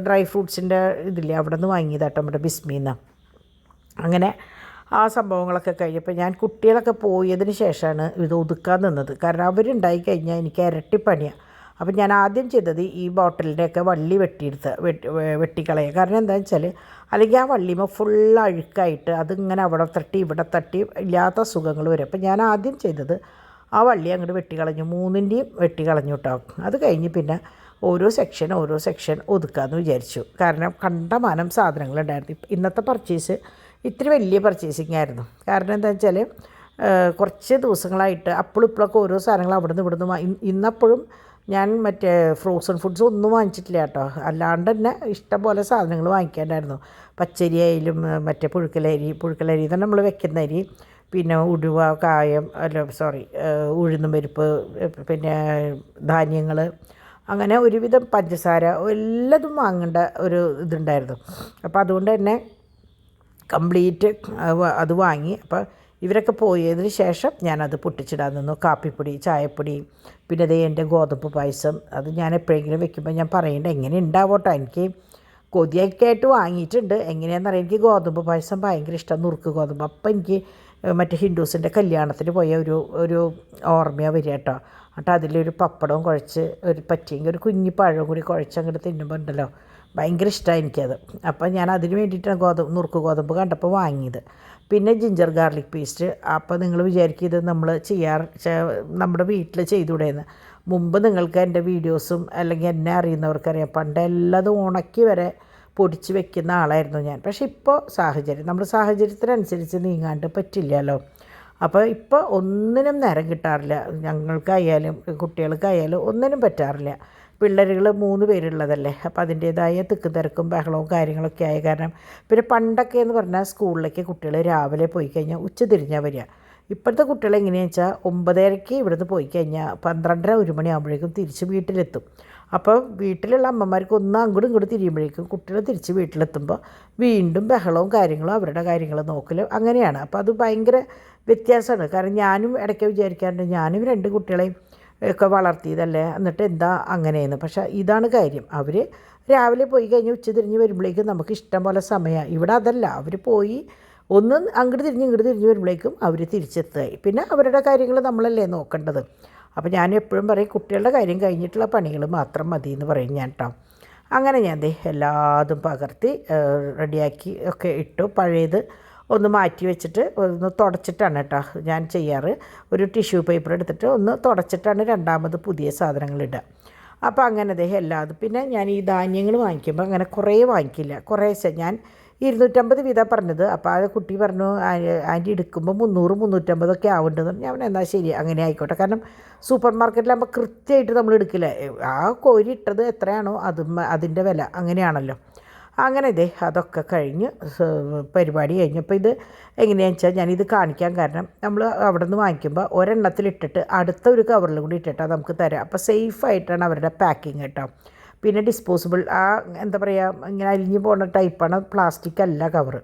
ഡ്രൈ ഫ്രൂട്ട്സിൻ്റെ ഇതില്ലേ, അവിടെ നിന്ന് വാങ്ങിയതാട്ടോ, നമ്മുടെ ബിസ്മിന്ന്. അങ്ങനെ ആ സംഭവങ്ങളൊക്കെ കഴിഞ്ഞപ്പോൾ ഞാൻ കുട്ടികളൊക്കെ പോയതിന് ശേഷമാണ് ഇത് ഒതുക്കാൻ നിന്നത്. കാരണം അവരുണ്ടായി കഴിഞ്ഞാൽ എനിക്ക് ഇരട്ടിപ്പണിയാണ്. അപ്പം ഞാൻ ആദ്യം ചെയ്തത് ഈ ബോട്ടിലിൻ്റെയൊക്കെ വള്ളി വെട്ടിക്കളയുക. കാരണം എന്താണെന്ന് വെച്ചാൽ അല്ലെങ്കിൽ ആ വള്ളിമ ഫുൾ അഴുക്കായിട്ട് അതിങ്ങനെ അവിടെ തട്ടി ഇവിടെ തട്ടി ഇല്ലാത്ത അസുഖങ്ങൾ വരും. അപ്പം ഞാൻ ആദ്യം ചെയ്തത് ആ വള്ളി അങ്ങോട്ട് വെട്ടിക്കളഞ്ഞു, 3ൻ്റെയും വെട്ടിക്കളഞ്ഞു കേട്ടോ. അത് കഴിഞ്ഞ് പിന്നെ ഓരോ സെക്ഷൻ ഒതുക്കാമെന്ന് വിചാരിച്ചു. കാരണം കണ്ടമാനം സാധനങ്ങളുണ്ടായിരുന്നു. ഇന്നത്തെ പർച്ചേസ് ഇത്തിരി വലിയ പർച്ചേസിങ് ആയിരുന്നു. കാരണം എന്താണെന്ന് വെച്ചാൽ കുറച്ച് ദിവസങ്ങളായിട്ട് ഇപ്പോഴൊക്കെ ഓരോ സാധനങ്ങൾ അവിടെ നിന്ന് ഇവിടുന്ന് ഇന്നപ്പോഴും ഞാൻ മറ്റേ ഫ്രോസൺ ഫുഡ്സ് ഒന്നും വാങ്ങിച്ചിട്ടില്ല കേട്ടോ. അല്ലാണ്ട് തന്നെ ഇഷ്ടംപോലെ സാധനങ്ങൾ വാങ്ങിക്കാനായിരുന്നു. പച്ചരി ആയാലും മറ്റേ പുഴുക്കലരി തന്നെ നമ്മൾ വെക്കുന്ന അരി, പിന്നെ ഉലുവ, കായം, ഉഴുന്നും പരിപ്പ്, പിന്നെ ധാന്യങ്ങൾ, അങ്ങനെ ഒരുവിധം പഞ്ചസാര എല്ലാതും വാങ്ങേണ്ട ഒരു ഇതുണ്ടായിരുന്നു. അപ്പോൾ അതുകൊണ്ട് തന്നെ കംപ്ലീറ്റ് അത് വാങ്ങി. അപ്പോൾ ഇവരൊക്കെ പോയതിന് ശേഷം ഞാനത് പൊട്ടിച്ചിടാൻ നിന്നു. കാപ്പിപ്പൊടി, ചായപ്പൊടി, പിന്നെ അതേ എൻ്റെ ഗോതമ്പ് പായസം. അത് ഞാൻ എപ്പോഴെങ്കിലും വെക്കുമ്പോൾ ഞാൻ പറയേണ്ടത് എങ്ങനെ ഉണ്ടാവട്ടെ. എനിക്ക് കൊതിയൊക്കെ ആയിട്ട് വാങ്ങിയിട്ടുണ്ട്. എങ്ങനെയാണെന്നറിയാം, എനിക്ക് ഗോതമ്പ് പായസം ഭയങ്കര ഇഷ്ടം, നുറുക്ക് ഗോതമ്പ്. അപ്പം എനിക്ക് മറ്റേ ഹിന്ദുസിൻ്റെ കല്യാണത്തിന് പോയ ഒരു ഓർമ്മയാണ് വരിക കേട്ടോ. എന്നിട്ട് അതിലൊരു പപ്പടവും കുഴച്ച് പറ്റിയെങ്കിൽ ഒരു കുഞ്ഞി പഴവും കൂടി കുഴച്ച് അങ്ങോട്ട് തിന്നുമ്പോൾ ഉണ്ടല്ലോ, ഭയങ്കര ഇഷ്ടമാണ് എനിക്കത്. അപ്പം ഞാൻ അതിന് വേണ്ടിയിട്ടാണ് നുറുക്ക് ഗോതമ്പ് കണ്ടപ്പോൾ വാങ്ങിയത്. പിന്നെ ജിഞ്ചർ ഗാർലിക് പേസ്റ്റ്. അപ്പോൾ നിങ്ങൾ വിചാരിക്കും ഇത് നമ്മൾ നമ്മുടെ വീട്ടിൽ ചെയ്തുകൂടെയെന്ന്. മുമ്പ് നിങ്ങൾക്ക് എൻ്റെ വീഡിയോസും അല്ലെങ്കിൽ എന്നെ അറിയുന്നവർക്കറിയാം, പണ്ട് എല്ലാതും ഉണക്കി വരെ പൊടിച്ച് വെക്കുന്ന ആളായിരുന്നു ഞാൻ. പക്ഷേ ഇപ്പോൾ നമ്മുടെ സാഹചര്യത്തിനനുസരിച്ച് നീങ്ങാണ്ട് പറ്റില്ലല്ലോ. അപ്പോൾ ഇപ്പോൾ ഒന്നിനും നേരം കിട്ടാറില്ല. ഞങ്ങൾക്കായാലും കുട്ടികൾക്കായാലും ഒന്നിനും പറ്റാറില്ല. പിള്ളേരുകൾ 3 പേരുള്ളതല്ലേ. അപ്പോൾ അതിൻ്റേതായ തിരക്കും ബഹളവും കാര്യങ്ങളൊക്കെ ആയ കാരണം. പിന്നെ പണ്ടൊക്കെ എന്ന് പറഞ്ഞാൽ സ്കൂളിലേക്ക് കുട്ടികൾ രാവിലെ പോയി കഴിഞ്ഞാൽ ഉച്ച തിരിഞ്ഞാൽ വരിക. ഇപ്പോഴത്തെ കുട്ടികൾ എങ്ങനെയാണെന്ന് വെച്ചാൽ 9:30 ഇവിടുന്ന് പോയി കഴിഞ്ഞാൽ 12:30 1 മണിയാകുമ്പോഴേക്കും തിരിച്ച് വീട്ടിലെത്തും. അപ്പോൾ വീട്ടിലുള്ള അമ്മമാർക്ക് ഒന്ന് അങ്ങോട്ടും ഇങ്ങോട്ടും തിരിയുമ്പോഴേക്കും കുട്ടികൾ തിരിച്ച് വീട്ടിലെത്തുമ്പോൾ വീണ്ടും ബഹളവും കാര്യങ്ങളും അവരുടെ കാര്യങ്ങൾ നോക്കലും അങ്ങനെയാണ്. അപ്പോൾ അത് ഭയങ്കര വ്യത്യാസമാണ്. കാരണം ഞാനും ഇടയ്ക്ക് വിചാരിക്കാറുണ്ട്, ഞാനും 2 കുട്ടികളെയും ഒക്കെ വളർത്തിയതല്ലേ, എന്നിട്ട് എന്താ അങ്ങനെയെന്ന്. പക്ഷേ ഇതാണ് കാര്യം, അവർ രാവിലെ പോയി കഴിഞ്ഞ് ഉച്ച തിരിഞ്ഞ് വരുമ്പോഴേക്കും നമുക്ക് ഇഷ്ടം പോലെ സമയമാണ്. ഇവിടെ അതല്ല, അവർ പോയി ഒന്ന് അങ്ങോട്ട് തിരിഞ്ഞ് ഇങ്ങോട്ട് തിരിഞ്ഞ് വരുമ്പോഴേക്കും അവർ തിരിച്ചെത്തുകയായി. പിന്നെ അവരുടെ കാര്യങ്ങൾ നമ്മളല്ലേ നോക്കേണ്ടത്. അപ്പോൾ ഞാൻ എപ്പോഴും പറയും, കുട്ടികളുടെ കാര്യം കഴിഞ്ഞിട്ടുള്ള പണികൾ മാത്രം മതി എന്ന് പറയും ഞാൻ കേട്ടോ. അങ്ങനെ ഞാൻ എല്ലാതും പകർത്തി റെഡിയാക്കി ഒക്കെ ഇട്ടു. പഴയത് ഒന്ന് മാറ്റി വെച്ചിട്ട് ഒന്ന് തുടച്ചിട്ടാണ് കേട്ടോ ഞാൻ ചെയ്യാറ്. ഒരു ടിഷ്യൂ പേപ്പർ എടുത്തിട്ട് ഒന്ന് തുടച്ചിട്ടാണ് രണ്ടാമത് പുതിയ സാധനങ്ങൾ ഇടുക. അപ്പോൾ അങ്ങനെ എല്ലാതും. പിന്നെ ഞാൻ ഈ ധാന്യങ്ങൾ വാങ്ങിക്കുമ്പോൾ അങ്ങനെ കുറേ വാങ്ങിക്കില്ല, കുറേശ്ശെ. ഞാൻ 250 വീതം പറഞ്ഞത്. അപ്പോൾ ആ കുട്ടി പറഞ്ഞു, ആൻറ്റി എടുക്കുമ്പോൾ 300 350 ആവുന്നുണ്ടെന്ന്. ഞാൻ എന്നാൽ ശരി, അങ്ങനെ ആയിക്കോട്ടെ. കാരണം സൂപ്പർ മാർക്കറ്റിലാകുമ്പോൾ കൃത്യമായിട്ട് നമ്മൾ എടുക്കില്ല, ആ കോരി ഇട്ടത് എത്രയാണോ അതിൻ്റെ വില അങ്ങനെയാണല്ലോ. അങ്ങനെ അതൊക്കെ കഴിഞ്ഞ് പരിപാടി കഴിഞ്ഞപ്പോൾ ഇത് എങ്ങനെയാണെന്ന് വെച്ചാൽ ഞാനിത് കാണിക്കാൻ കാരണം, നമ്മൾ അവിടെ നിന്ന് വാങ്ങിക്കുമ്പോൾ ഒരെണ്ണത്തിലിട്ടിട്ട് അടുത്ത ഒരു കവറിൽ കൂടി ഇട്ടിട്ടാണ് നമുക്ക് തരാം. അപ്പോൾ സേഫായിട്ടാണ് അവരുടെ പാക്കിങ് കേട്ടോ. പിന്നെ ഡിസ്പോസിബിൾ, ആ എന്താ പറയുക, ഇങ്ങനെ അലിഞ്ഞു പോകുന്ന ടൈപ്പാണ്, പ്ലാസ്റ്റിക് അല്ല കവറ്.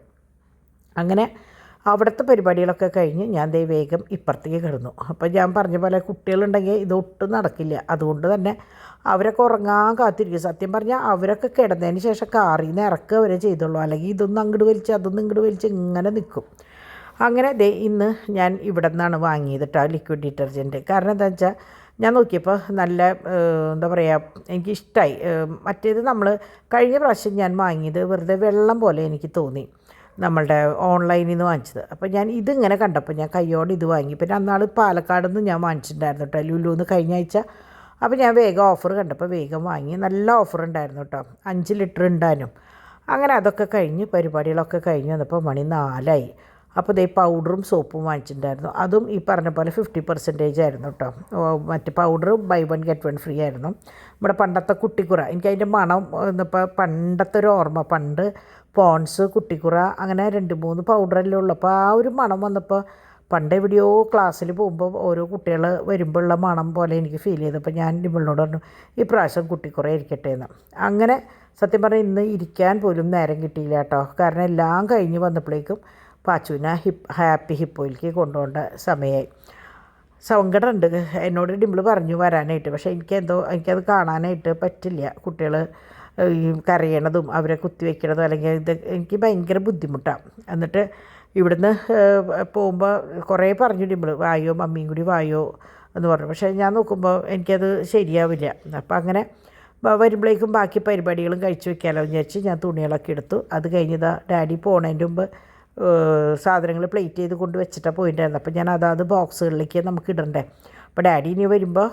അങ്ങനെ അവിടുത്തെ പരിപാടികളൊക്കെ കഴിഞ്ഞ് ഞാൻ വേഗം ഇപ്പുറത്തേക്ക് കിടന്നു. അപ്പോൾ ഞാൻ പറഞ്ഞ പോലെ കുട്ടികളുണ്ടെങ്കിൽ ഇതൊട്ടും നടക്കില്ല. അതുകൊണ്ട് തന്നെ അവരൊക്കെ ഉറങ്ങാൻ കാത്തിരിക്കും. സത്യം പറഞ്ഞാൽ അവരൊക്കെ കിടന്നതിന് ശേഷം കാറിൽ നിന്ന് ഇറക്കുക വരെ ചെയ്തുള്ളൂ, അല്ലെങ്കിൽ ഇതൊന്നും അങ്ങോട്ട് വലിച്ച് അതൊന്നും ഇങ്ങോട്ട് വലിച്ച് ഇങ്ങനെ നിൽക്കും. അങ്ങനെ ഇന്ന് ഞാൻ ഇവിടെ നിന്നാണ് വാങ്ങിയത് കേട്ടോ ലിക്വിഡ് ഡിറ്റർജൻറ്റ്. കാരണം എന്താണെന്ന് വെച്ചാൽ ഞാൻ നോക്കിയപ്പോൾ നല്ല എന്താ പറയുക, എനിക്കിഷ്ടമായി. മറ്റേത് നമ്മൾ കഴിഞ്ഞ പ്രാവശ്യം ഞാൻ വാങ്ങിയത് വെറുതെ വെള്ളം പോലെ എനിക്ക് തോന്നി, നമ്മളുടെ ഓൺലൈനിൽ നിന്ന് വാങ്ങിച്ചത്. അപ്പോൾ ഞാൻ ഇതിങ്ങനെ കണ്ടപ്പോൾ ഞാൻ കയ്യോടെ ഇത് വാങ്ങി. പിന്നെ അന്നാൾ പാലക്കാട് നിന്ന് ഞാൻ വാങ്ങിച്ചിട്ടുണ്ടായിരുന്നു കേട്ടോ, ലുലുന്ന് കഴിഞ്ഞ ആഴ്ച. അപ്പോൾ ഞാൻ വേഗം ഓഫർ കണ്ടപ്പോൾ വേഗം വാങ്ങി. നല്ല ഓഫർ ഉണ്ടായിരുന്നു കേട്ടോ, 5 ലിറ്റർ ഉണ്ടാനും. അങ്ങനെ അതൊക്കെ കഴിഞ്ഞ് പരിപാടികളൊക്കെ കഴിഞ്ഞ് വന്നപ്പോൾ മണി 4 അപ്പോൾ പൗഡറും സോപ്പും വാങ്ങിച്ചിട്ടുണ്ടായിരുന്നു. അതും ഈ പറഞ്ഞ പോലെ 50% ആയിരുന്നു കേട്ടോ. മറ്റ് പൗഡർ ബൈ 1 ഗെറ്റ് 1 ഫ്രീ ആയിരുന്നു. നമ്മുടെ പണ്ടത്തെ കുട്ടിക്കുറ, എനിക്കതിൻ്റെ മണം ഇന്നിപ്പോൾ പണ്ടത്തെ ഒരു ഓർമ്മ. പണ്ട് പോൺസ്, കുട്ടിക്കുറ, അങ്ങനെ 2-3 പൗഡറെല്ലാം ഉള്ളപ്പോൾ ആ ഒരു മണം വന്നപ്പോൾ പണ്ട് എവിടെയോ ക്ലാസ്സിൽ പോകുമ്പോൾ ഓരോ കുട്ടികൾ വരുമ്പോഴുള്ള മണം പോലെ എനിക്ക് ഫീൽ ചെയ്തപ്പോൾ ഞാൻ ഇവളോട് പറഞ്ഞു, ഈ പ്രാവശ്യം കുട്ടിക്കുറ ഇരിക്കട്ടെ എന്ന്. അങ്ങനെ സത്യം പറഞ്ഞാൽ ഇന്ന് ഇരിക്കാൻ പോലും നേരം കിട്ടിയില്ല കേട്ടോ. കാരണം എല്ലാം കഴിഞ്ഞ് വന്നപ്പോഴേക്കും പാച്ചുവിനെ ഹാപ്പി ഹിപ്പോയിലേക്ക് കൊണ്ടുപോകേണ്ട സമയമായി. സങ്കടമുണ്ട്, എന്നോട് ഡിംപിൾ പറഞ്ഞു വരാനായിട്ട്. പക്ഷേ എനിക്കത് കാണാനായിട്ട് പറ്റില്ല. കുട്ടികൾ ഈ കരയണതും അവരെ കുത്തിവെക്കണതും അല്ലെങ്കിൽ എനിക്ക് ഭയങ്കര ബുദ്ധിമുട്ടാണ്. എന്നിട്ട് ഇവിടുന്ന് പോകുമ്പോൾ കുറേ പറഞ്ഞു ഡിംപിൾ, വായോ മമ്മിയും കൂടി വായോ എന്ന് പറഞ്ഞു. പക്ഷേ ഞാൻ നോക്കുമ്പോൾ എനിക്കത് ശരിയാവില്ല. അപ്പം അങ്ങനെ വരുമ്പോഴേക്കും ബാക്കി പരിപാടികളും കഴിച്ചു വെക്കാമല്ലോ എന്ന് വിചാരിച്ച് ഞാൻ തുണികളൊക്കെ എടുത്തു. അത് കഴിഞ്ഞതാ ഡാഡി പോണതിൻ്റെ മുമ്പ് സാധനങ്ങൾ പ്ലേറ്റ് ചെയ്ത് കൊണ്ട് വെച്ചിട്ടാണ് പോയിട്ടുണ്ടായിരുന്നു. അപ്പോൾ ഞാൻ അതാത് ബോക്സുകളിലേക്ക് നമുക്ക് ഇടണ്ടേ. അപ്പോൾ ഡാഡി ഇനി വരുമ്പോൾ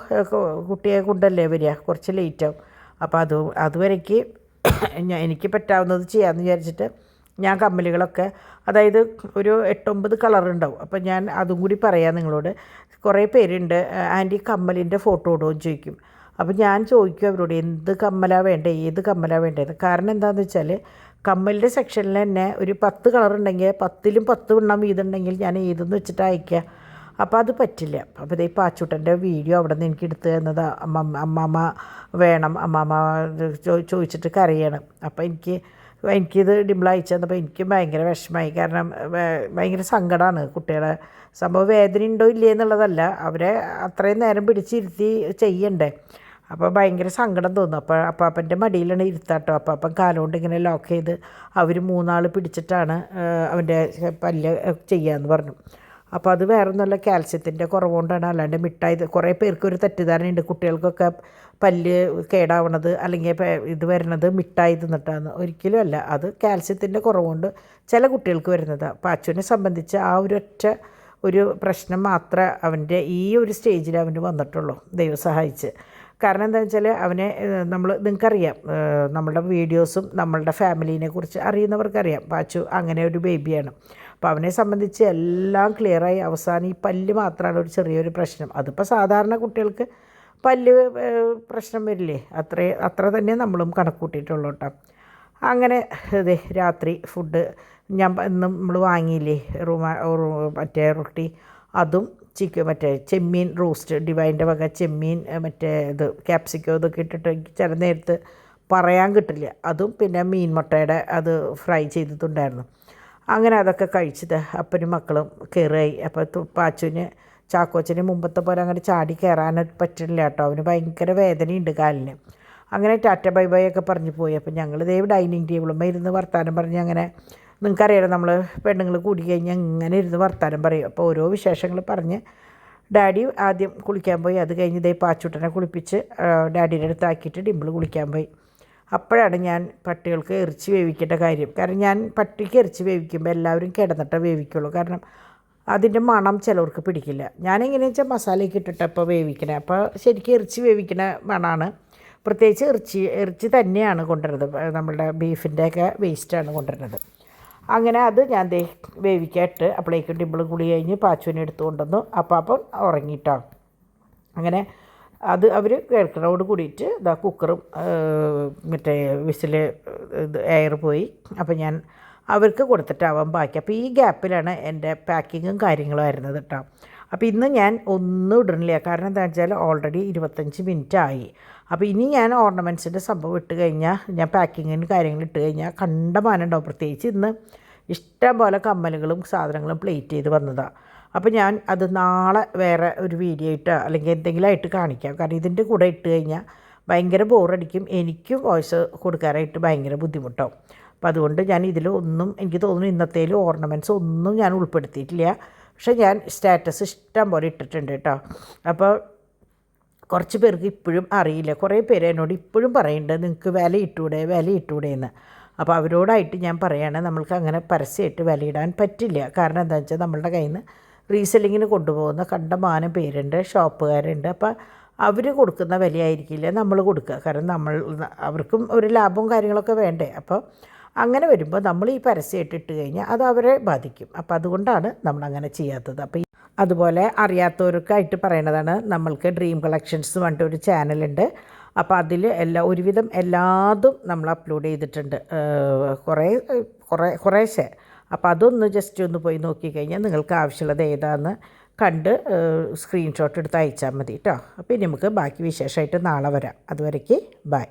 കുട്ടിയെ കൊണ്ടല്ലേ വരിക, കുറച്ച് ലേറ്റാവും. അപ്പോൾ അതുവരേക്ക് എനിക്ക് പറ്റാവുന്നത് ചെയ്യാമെന്ന് വിചാരിച്ചിട്ട് ഞാൻ കമ്മലുകളൊക്കെ, അതായത് ഒരു 8-9 കളറുണ്ടാവും. അപ്പോൾ ഞാൻ അതും കൂടി പറയാം നിങ്ങളോട്. കുറേ പേരുണ്ട് ആൻറ്റി കമ്മലിൻ്റെ ഫോട്ടോ ഇടുമെന്ന് ചോദിക്കും. അപ്പോൾ ഞാൻ ചോദിക്കും അവരോട്, എന്ത് കമ്മലാണ് വേണ്ടത്, ഏത് കമ്മലാണ് വേണ്ടത്. കാരണം എന്താണെന്ന് വെച്ചാൽ കമ്മലിൻ്റെ സെക്ഷനിൽ തന്നെ ഒരു 10 കളറുണ്ടെങ്കിൽ 10ലും 10 എണ്ണം വീതമുണ്ടെങ്കിൽ ഞാൻ ഏതെന്ന് വെച്ചിട്ട് അയക്കുക. അപ്പോൾ അത് പറ്റില്ല. അപ്പോൾ പാച്ചൂട്ടൻ്റെ വീഡിയോ അവിടെ നിന്ന് എനിക്ക് എടുത്ത് തന്നത് അമ്മാമ്മ വേണം, അമ്മാമ്മ ചോദിച്ചിട്ട് കരയണം. അപ്പോൾ എനിക്കിത് ഡിംപിൾ അയച്ചു തന്നപ്പോൾ എനിക്ക് ഭയങ്കര വിഷമമായി. കാരണം ഭയങ്കര സങ്കടമാണ്. കുട്ടികളെ സംഭവം വേദന ഉണ്ടോ ഇല്ലേ എന്നുള്ളതല്ല, അവരെ അത്രയും നേരം പിടിച്ചിരുത്തി ചെയ്യണ്ടേ. അപ്പോൾ ഭയങ്കര സങ്കടം തോന്നും. അപ്പോൾ അപ്പാപ്പൻ്റെ മടിയിലാണ് ഇരുത്താട്ടോ. അപ്പാപ്പൻ കാലുകൊണ്ട് ഇങ്ങനെ ലോക്ക് ചെയ്ത് അവർ 3 ആൾ പിടിച്ചിട്ടാണ് അവൻ്റെ പല്ല് ചെയ്യാമെന്ന് പറഞ്ഞു. അപ്പോൾ അത് വേറെ ഒന്നുമല്ല, കാൽസ്യത്തിൻ്റെ കുറവുകൊണ്ടാണ്. അല്ലാണ്ട് മിഠായി, കുറേ പേർക്ക് ഒരു തെറ്റിദ്ധാരണയുണ്ട് കുട്ടികൾക്കൊക്കെ പല്ല് കേടാവണത് അല്ലെങ്കിൽ ഇത് വരുന്നത് മിഠായി തിന്നിട്ടാണ്. ഒരിക്കലും അല്ല, അത് കാൽസ്യത്തിൻ്റെ കുറവുകൊണ്ട് ചില കുട്ടികൾക്ക് വരുന്നതാണ്. പാച്ചുവിനെ സംബന്ധിച്ച് ആ ഒരു പ്രശ്നം മാത്രമേ അവൻ്റെ ഈ ഒരു സ്റ്റേജിൽ അവന് വന്നിട്ടുള്ളൂ, ദൈവം സഹായിച്ച്. കാരണം എന്താണെന്ന് വെച്ചാൽ അവനെ നിങ്ങൾക്കറിയാം, നമ്മളുടെ വീഡിയോസും നമ്മളുടെ ഫാമിലീനെ കുറിച്ച് അറിയുന്നവർക്കറിയാം, പാച്ചു അങ്ങനെ ഒരു ബേബിയാണ്. അപ്പോൾ അവനെ സംബന്ധിച്ച് എല്ലാം ക്ലിയറായി. അവസാനം ഈ പല്ല് മാത്രമാണ് ഒരു ചെറിയൊരു പ്രശ്നം. അതിപ്പോൾ സാധാരണ കുട്ടികൾക്ക് പല്ല് പ്രശ്നം വരില്ലേ, അത്ര തന്നെ നമ്മളും കണക്കൂട്ടിയിട്ടുള്ളൂ കേട്ടോ. അങ്ങനെ രാത്രി ഫുഡ് ഞാൻ ഇന്നും നമ്മൾ വാങ്ങിയില്ലേ മറ്റേ റൊട്ടി, അതും മറ്റേ ചെമ്മീൻ റോസ്റ്റ്, ഡിവൈൻ്റെ വക ചെമ്മീൻ മറ്റേ ഇത് ക്യാപ്സിക്കോ ഇതൊക്കെ ഇട്ടിട്ട് ചില നേരത്ത് പറയാൻ കിട്ടില്ല. അതും പിന്നെ മീൻ മുട്ടയുടെ അത് ഫ്രൈ ചെയ്തിട്ടുണ്ടായിരുന്നു. അങ്ങനെ അതൊക്കെ കഴിച്ചത് അപ്പനും മക്കളും കയറായി. അപ്പോൾ പാച്ചുവിന് ചാക്കോച്ചന് മുമ്പത്തെ പോലെ അങ്ങനെ ചാടി കയറാൻ പറ്റില്ല കേട്ടോ. അവന് ഭയങ്കര വേദനയുണ്ട് കാലിന്. അങ്ങനെ ടാറ്റ ബൈ ബൈ ഒക്കെ പറഞ്ഞു പോയി. അപ്പോൾ ഞങ്ങൾ ഇതേ ഡൈനിങ് ടേബിളുമ്പോൾ ഇരുന്ന് വർത്താനം പറഞ്ഞ് അങ്ങനെ, നിങ്ങൾക്കറിയാലോ നമ്മൾ പെണ്ണുങ്ങൾ കൂടി കഴിഞ്ഞാൽ ഇങ്ങനെ ഇരുന്ന് വർത്താനം പറയും. അപ്പോൾ ഓരോ വിശേഷങ്ങൾ പറഞ്ഞ് ഡാഡി ആദ്യം കുളിക്കാൻ പോയി. അത് കഴിഞ്ഞ് ഇതേ പാച്ചൂട്ടനെ കുളിപ്പിച്ച് ഡാഡിയുടെ അടുത്താക്കിയിട്ട് ഡിമ്പിൾ കുളിക്കാൻ പോയി. അപ്പോഴാണ് ഞാൻ പട്ടികൾക്ക് ഇറച്ചി വേവിക്കേണ്ട കാര്യം. കാരണം ഞാൻ പട്ടിക്ക് ഇറച്ചി വേവിക്കുമ്പോൾ എല്ലാവരും കിടന്നിട്ടേ വേവിക്കുള്ളൂ. കാരണം അതിൻ്റെ മണം ചിലവർക്ക് പിടിക്കില്ല. ഞാനെങ്ങനെയാണെന്ന് വെച്ചാൽ മസാലയൊക്കെ ഇട്ടിട്ടപ്പോൾ വേവിക്കണേ. അപ്പോൾ ശരിക്കും ഇറച്ചി വേവിക്കണ മണമാണ്. പ്രത്യേകിച്ച് ഇറച്ചി തന്നെയാണ് കൊണ്ടുവരുന്നത്. നമ്മളുടെ ബീഫിൻ്റെയൊക്കെ വേസ്റ്റാണ് കൊണ്ടുവരുന്നത്. അങ്ങനെ അത് ഞാൻ വേവിക്കാട്ട് അപ്പോഴേക്കും ഡിമ്പിൾ കുളി കഴിഞ്ഞ് പാച്ചുവിനെ എടുത്തു കൊണ്ടുവന്നു. അപ്പം ഉറങ്ങിയിട്ടോ. അങ്ങനെ അത് അവർ കേൾക്കണോട് കൂടിയിട്ട് ഇതാ കുക്കറും മറ്റേ വിസിൽ എയർ പോയി. അപ്പോൾ ഞാൻ അവർക്ക് കൊടുത്തിട്ടാവാൻ ബാക്കി. അപ്പോൾ ഈ ഗ്യാപ്പിലാണ് എൻ്റെ പാക്കിങ്ങും കാര്യങ്ങളും ആയിരുന്നത് കേട്ടോ. അപ്പോൾ ഇന്ന് ഞാൻ ഒന്നും ഇടണില്ല. കാരണം എന്താ വെച്ചാൽ ഓൾറെഡി 25 മിനിറ്റ് ആയി. അപ്പോൾ ഇനി ഞാൻ ഓർണമെൻറ്റ്സിൻ്റെ സംഭവം ഇട്ട് കഴിഞ്ഞാൽ, ഞാൻ പാക്കിങ്ങിന് കാര്യങ്ങൾ ഇട്ട് കഴിഞ്ഞാൽ കണ്ടമാനം ഉണ്ടാവും. പ്രത്യേകിച്ച് ഇന്ന് ഇഷ്ടം പോലെ കമ്മലുകളും സാധനങ്ങളും പ്ലേറ്റ് ചെയ്ത് വന്നതാണ്. അപ്പോൾ ഞാൻ അത് നാളെ വേറെ ഒരു വീഡിയോ ഇട്ടോ അല്ലെങ്കിൽ എന്തെങ്കിലും ആയിട്ട് കാണിക്കാം. കാരണം ഇതിൻ്റെ കൂടെ ഇട്ട് കഴിഞ്ഞാൽ ഭയങ്കര ബോറടിക്കും. എനിക്കും വോയിസ് കൊടുക്കാനായിട്ട് ഭയങ്കര ബുദ്ധിമുട്ടാവും. അപ്പോൾ അതുകൊണ്ട് ഞാൻ ഇതിലൊന്നും, എനിക്ക് തോന്നുന്നു ഇന്നത്തേലും ഓർണമെൻറ്റ്സ് ഒന്നും ഞാൻ ഉൾപ്പെടുത്തിയിട്ടില്ല. പക്ഷേ ഞാൻ സ്റ്റാറ്റസ് ഇഷ്ടം പോലെ ഇട്ടിട്ടുണ്ട് കേട്ടോ. അപ്പോൾ കുറച്ച് പേർക്ക് ഇപ്പോഴും അറിയില്ല. കുറേ പേര് എന്നോട് ഇപ്പോഴും പറയുന്നുണ്ട് നിങ്ങൾക്ക് വില ഇട്ടൂടെ എന്ന്. അപ്പോൾ അവരോടായിട്ട് ഞാൻ പറയുകയാണ്, നമ്മൾക്ക് അങ്ങനെ പരസ്യമായിട്ട് വിലയിടാൻ പറ്റില്ല. കാരണം എന്താണെന്ന് വെച്ചാൽ നമ്മളുടെ കയ്യിൽ നിന്ന് റീസെല്ലിങ്ങിന് കൊണ്ടുപോകുന്ന കണ്ടമാനം പേരുണ്ട്, ഷോപ്പുകാരുണ്ട്. അപ്പോൾ അവർ കൊടുക്കുന്ന വിലയായിരിക്കില്ല നമ്മൾ കൊടുക്കുക. കാരണം അവർക്കും ഒരു ലാഭവും കാര്യങ്ങളൊക്കെ വേണ്ടേ. അപ്പോൾ അങ്ങനെ വരുമ്പോൾ നമ്മൾ ഈ പരസ്യമായിട്ട് ഇട്ട് കഴിഞ്ഞാൽ അത് അവരെ ബാധിക്കും. അപ്പോൾ അതുകൊണ്ടാണ് നമ്മളങ്ങനെ ചെയ്യാത്തത്. അപ്പോൾ അതുപോലെ അറിയാത്തവർക്കായിട്ട് പറയണതാണ്, നമ്മൾക്ക് ഡ്രീം കളക്ഷൻസ് പറഞ്ഞിട്ട് ഒരു ചാനലുണ്ട്. അപ്പോൾ അതിൽ ഒരുവിധം എല്ലാതും നമ്മൾ അപ്ലോഡ് ചെയ്തിട്ടുണ്ട്, കുറേശ്ശെ. അപ്പോൾ അതൊന്ന് ജസ്റ്റ് ഒന്ന് പോയി നോക്കിക്കഴിഞ്ഞാൽ നിങ്ങൾക്ക് ആവശ്യമുള്ളത് ഏതാണെന്ന് കണ്ട് സ്ക്രീൻഷോട്ട് എടുത്ത് അയച്ചാൽ മതി കേട്ടോ. അപ്പോൾ ഇനി നമുക്ക് ബാക്കി വിശേഷമായിട്ട് നാളെ വരാം. അതുവരേക്ക് ബൈ.